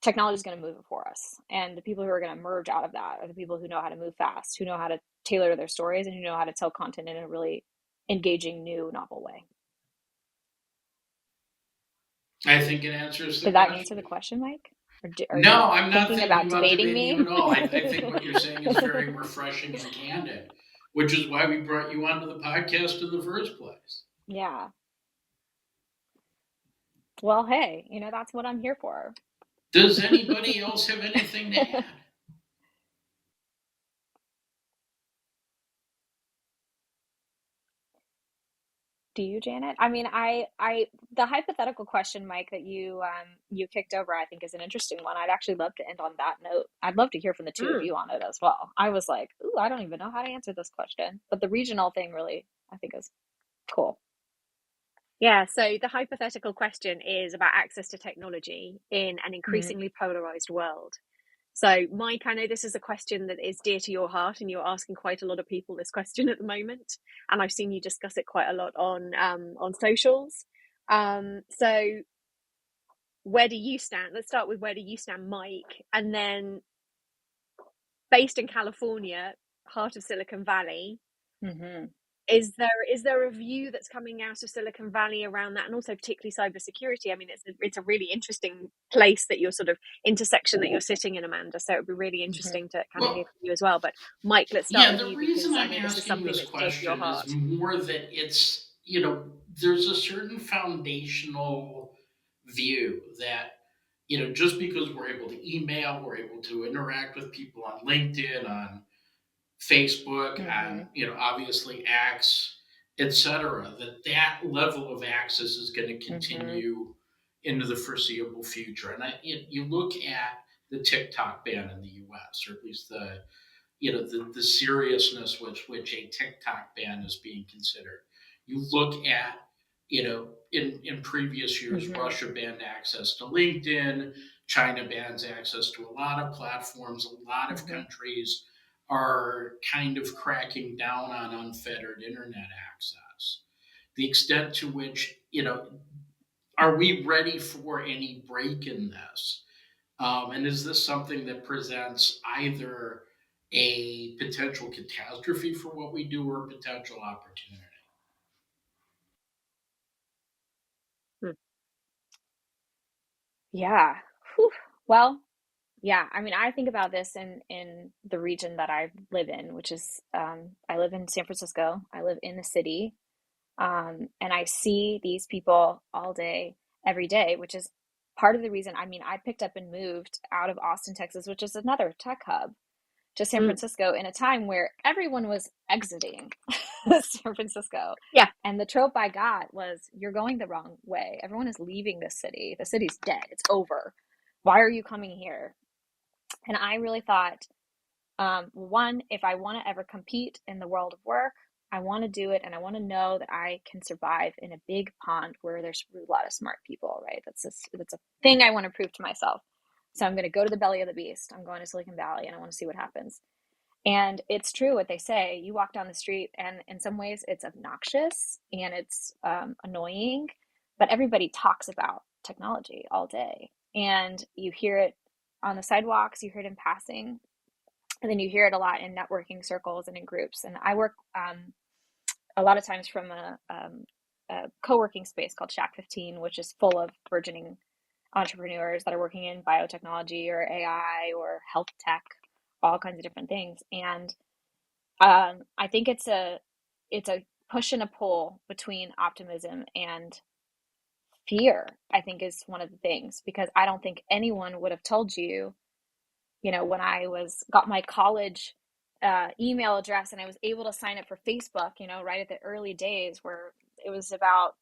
Technology is going to move it for us, and the people who are going to emerge out of that are the people who know how to move fast, who know how to tailor their stories, and who know how to tell content in a really engaging, new, novel way. I think it answers the Did question. that answer the question, Mike? Are you No, I'm not thinking thinking about about debating debating you me? at all. I think what you're saying is very refreshing and candid, which is why we brought you onto the podcast in the first place. Yeah. Well, hey, that's what I'm here for. Does anybody else have anything to add? Do you, Janet? I mean, the hypothetical question, Mike, that you kicked over, I think is an interesting one. I'd actually love to end on that note. I'd love to hear from the two of Mm. you on it as well. I was like, ooh, I don't even know how to answer this question. But the regional thing really, I think is cool. Yeah, so the hypothetical question is about access to technology in an Mm-hmm. increasingly polarized world. So, Mike, I know this is a question that is dear to your heart, and you're asking quite a lot of people this question at the moment, and I've seen you discuss it quite a lot on socials. So, where do you stand? Let's start with where do you stand, Mike, and then based in California, heart of Silicon Valley. Mm-hmm. Is there a view that's coming out of Silicon Valley around that, and also particularly cybersecurity? I mean, it's a really interesting place that you're sort of intersection that you're sitting in, Amanda. So it would be really Mm-hmm. interesting to kind of hear Well, from you as well. But Mike, let's start yeah, with the you reason because I I'm know this is asking something this that's dear to your question is heart. more that there's a certain foundational view that, just because we're able to email, we're able to interact with people on LinkedIn, on Facebook, Mm-hmm. and obviously X, etc., that level of access is going to Mm-hmm. continue into the foreseeable future. And you look at the TikTok ban in the U.S., or at least the seriousness with which a TikTok ban is being considered. You look at, in previous years, Mm-hmm. Russia banned access to LinkedIn, China bans access to a lot of platforms, a lot of Mm-hmm. countries are kind of cracking down on unfettered internet access. The extent to which, are we ready for any break in this? And is this something that presents either a potential catastrophe for what we do or a potential opportunity? Hmm. Yeah. Whew. Well, yeah. I mean, I think about this in the region that I live in, which is I live in San Francisco. I live in the city. And I see these people all day, every day, which is part of the reason. I mean, I picked up and moved out of Austin, Texas, which is another tech hub, to San Mm. Francisco in a time where everyone was exiting San Francisco. Yeah. And the trope I got was, you're going the wrong way. Everyone is leaving this city. The city's dead. It's over. Why are you coming here? And I really thought, one, if I want to ever compete in the world of work, I want to do it and I want to know that I can survive in a big pond where there's a lot of smart people, right? That's a thing I want to prove to myself. So I'm going to go to the belly of the beast. I'm going to Silicon Valley and I want to see what happens. And it's true what they say. You walk down the street, and in some ways, it's obnoxious and it's annoying, but everybody talks about technology all day. And you hear it on the sidewalks, you hear it in passing, and then you hear it a lot in networking circles and in groups. And I work a lot of times from a co-working space called Shack 15, which is full of burgeoning entrepreneurs that are working in biotechnology or AI or health tech, all kinds of different things. And I think it's a push and a pull between optimism and fear. I think is one of the things, because I don't think anyone would have told you, when I got my college email address and I was able to sign up for Facebook, right at the early days where it was about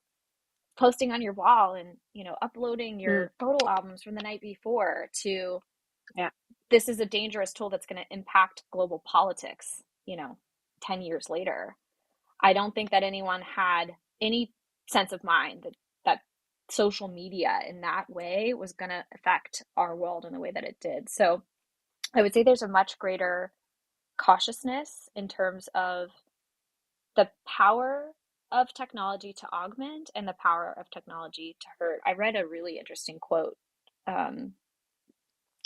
posting on your wall and, uploading Mm. your photo albums from the night before, to Yeah. this is a dangerous tool that's going to impact global politics, 10 years later. I don't think that anyone had any sense of mind that social media in that way was going to affect our world in the way that it did. So I would say there's a much greater cautiousness in terms of the power of technology to augment and the power of technology to hurt. I read a really interesting quote um,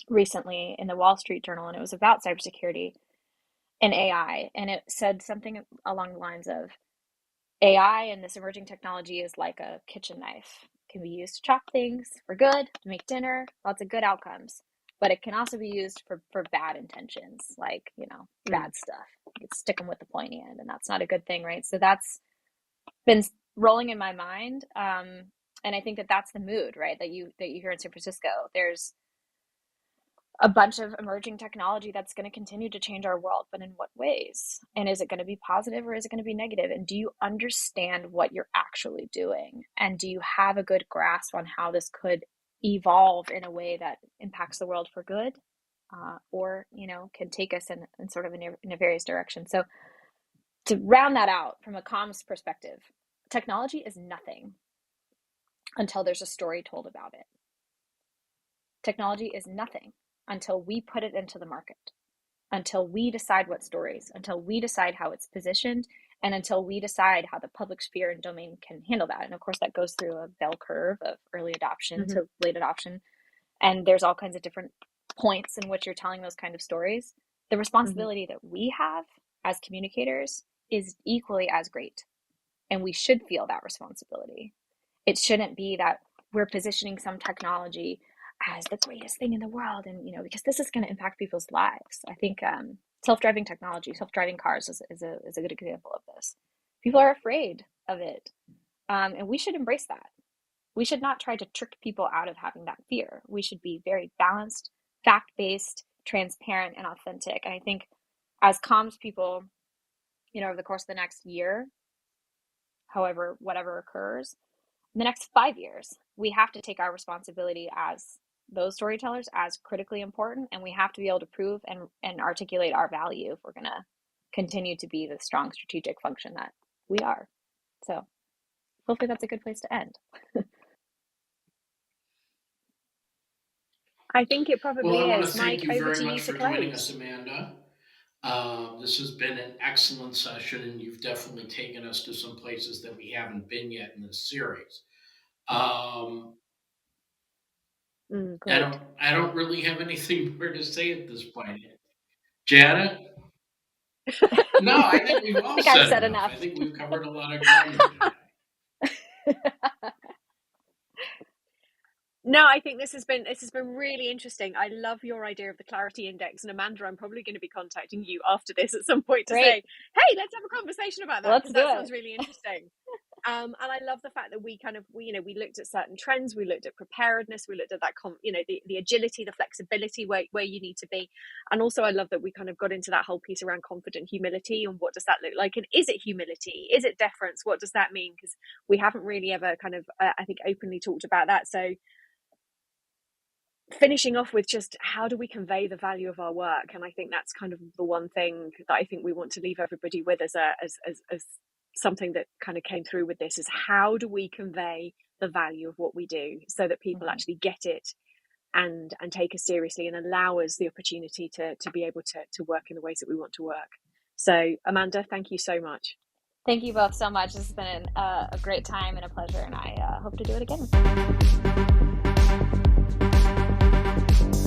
recently in the Wall Street Journal, and it was about cybersecurity and AI. And it said something along the lines of, AI and this emerging technology is like a kitchen knife. can be used to chop things for good, to make dinner, lots of good outcomes. But it can also be used for bad intentions, like, bad stuff. You stick them with the pointy end, and that's not a good thing, right? So that's been rolling in my mind. And I think that that's the mood, right? That you hear in San Francisco. There's a bunch of emerging technology that's going to continue to change our world, but in what ways? And is it going to be positive or is it going to be negative? And do you understand what you're actually doing? And do you have a good grasp on how this could evolve in a way that impacts the world for good, or can take us in sort of in a various direction? So to round that out from a comms perspective, technology is nothing until there's a story told about it. Technology is nothing until we put it into the market, until we decide what stories, until we decide how it's positioned, and until we decide how the public sphere and domain can handle that. And of course, that goes through a bell curve of early adoption to late adoption. And there's all kinds of different points in which you're telling those kind of stories. The responsibility that we have as communicators is equally as great. And we should feel that responsibility. It shouldn't be that we're positioning some technology as the greatest thing in the world, and because this is going to impact people's lives. I think self-driving technology, self-driving cars is a good example of this. People are afraid of it, and we should embrace that. We should not try to trick people out of having that fear. We should be very balanced, fact-based, transparent, and authentic. And I think as comms people, over the course of the next year, whatever occurs, in the next 5 years, we have to take our responsibility as those storytellers as critically important, and we have to be able to prove and articulate our value if we're going to continue to be the strong strategic function that we are. So hopefully that's a good place to end. I think it probably I want to is. thank Mike, you over very to you much to for joining close. us, Amanda. This has been an excellent session, and you've definitely taken us to some places that we haven't been yet in this series. Great. I don't really have anything more to say at this point. Janet? No, I think we've all said enough. I think we've covered a lot of ground here today. No, I think this has been really interesting. I love your idea of the clarity index, and Amanda, I'm probably going to be contacting you after this at some point to say, hey, let's have a conversation about that, because that sounds really interesting. And I love the fact that we looked at certain trends, we looked at preparedness, we looked at that, the agility, the flexibility where you need to be. And also I love that we kind of got into that whole piece around confident humility and what does that look like? And is it humility? Is it deference? What does that mean? Because we haven't really ever kind of, I think, openly talked about that. So finishing off with just how do we convey the value of our work? And I think that's kind of the one thing that I think we want to leave everybody with as something that kind of came through with this, is how do we convey the value of what we do so that people actually get it and take us seriously and allow us the opportunity to be able to work in the ways that we want to work. So Amanda, thank you so much. Thank you both so much. This has been a great time and a pleasure, and I hope to do it again.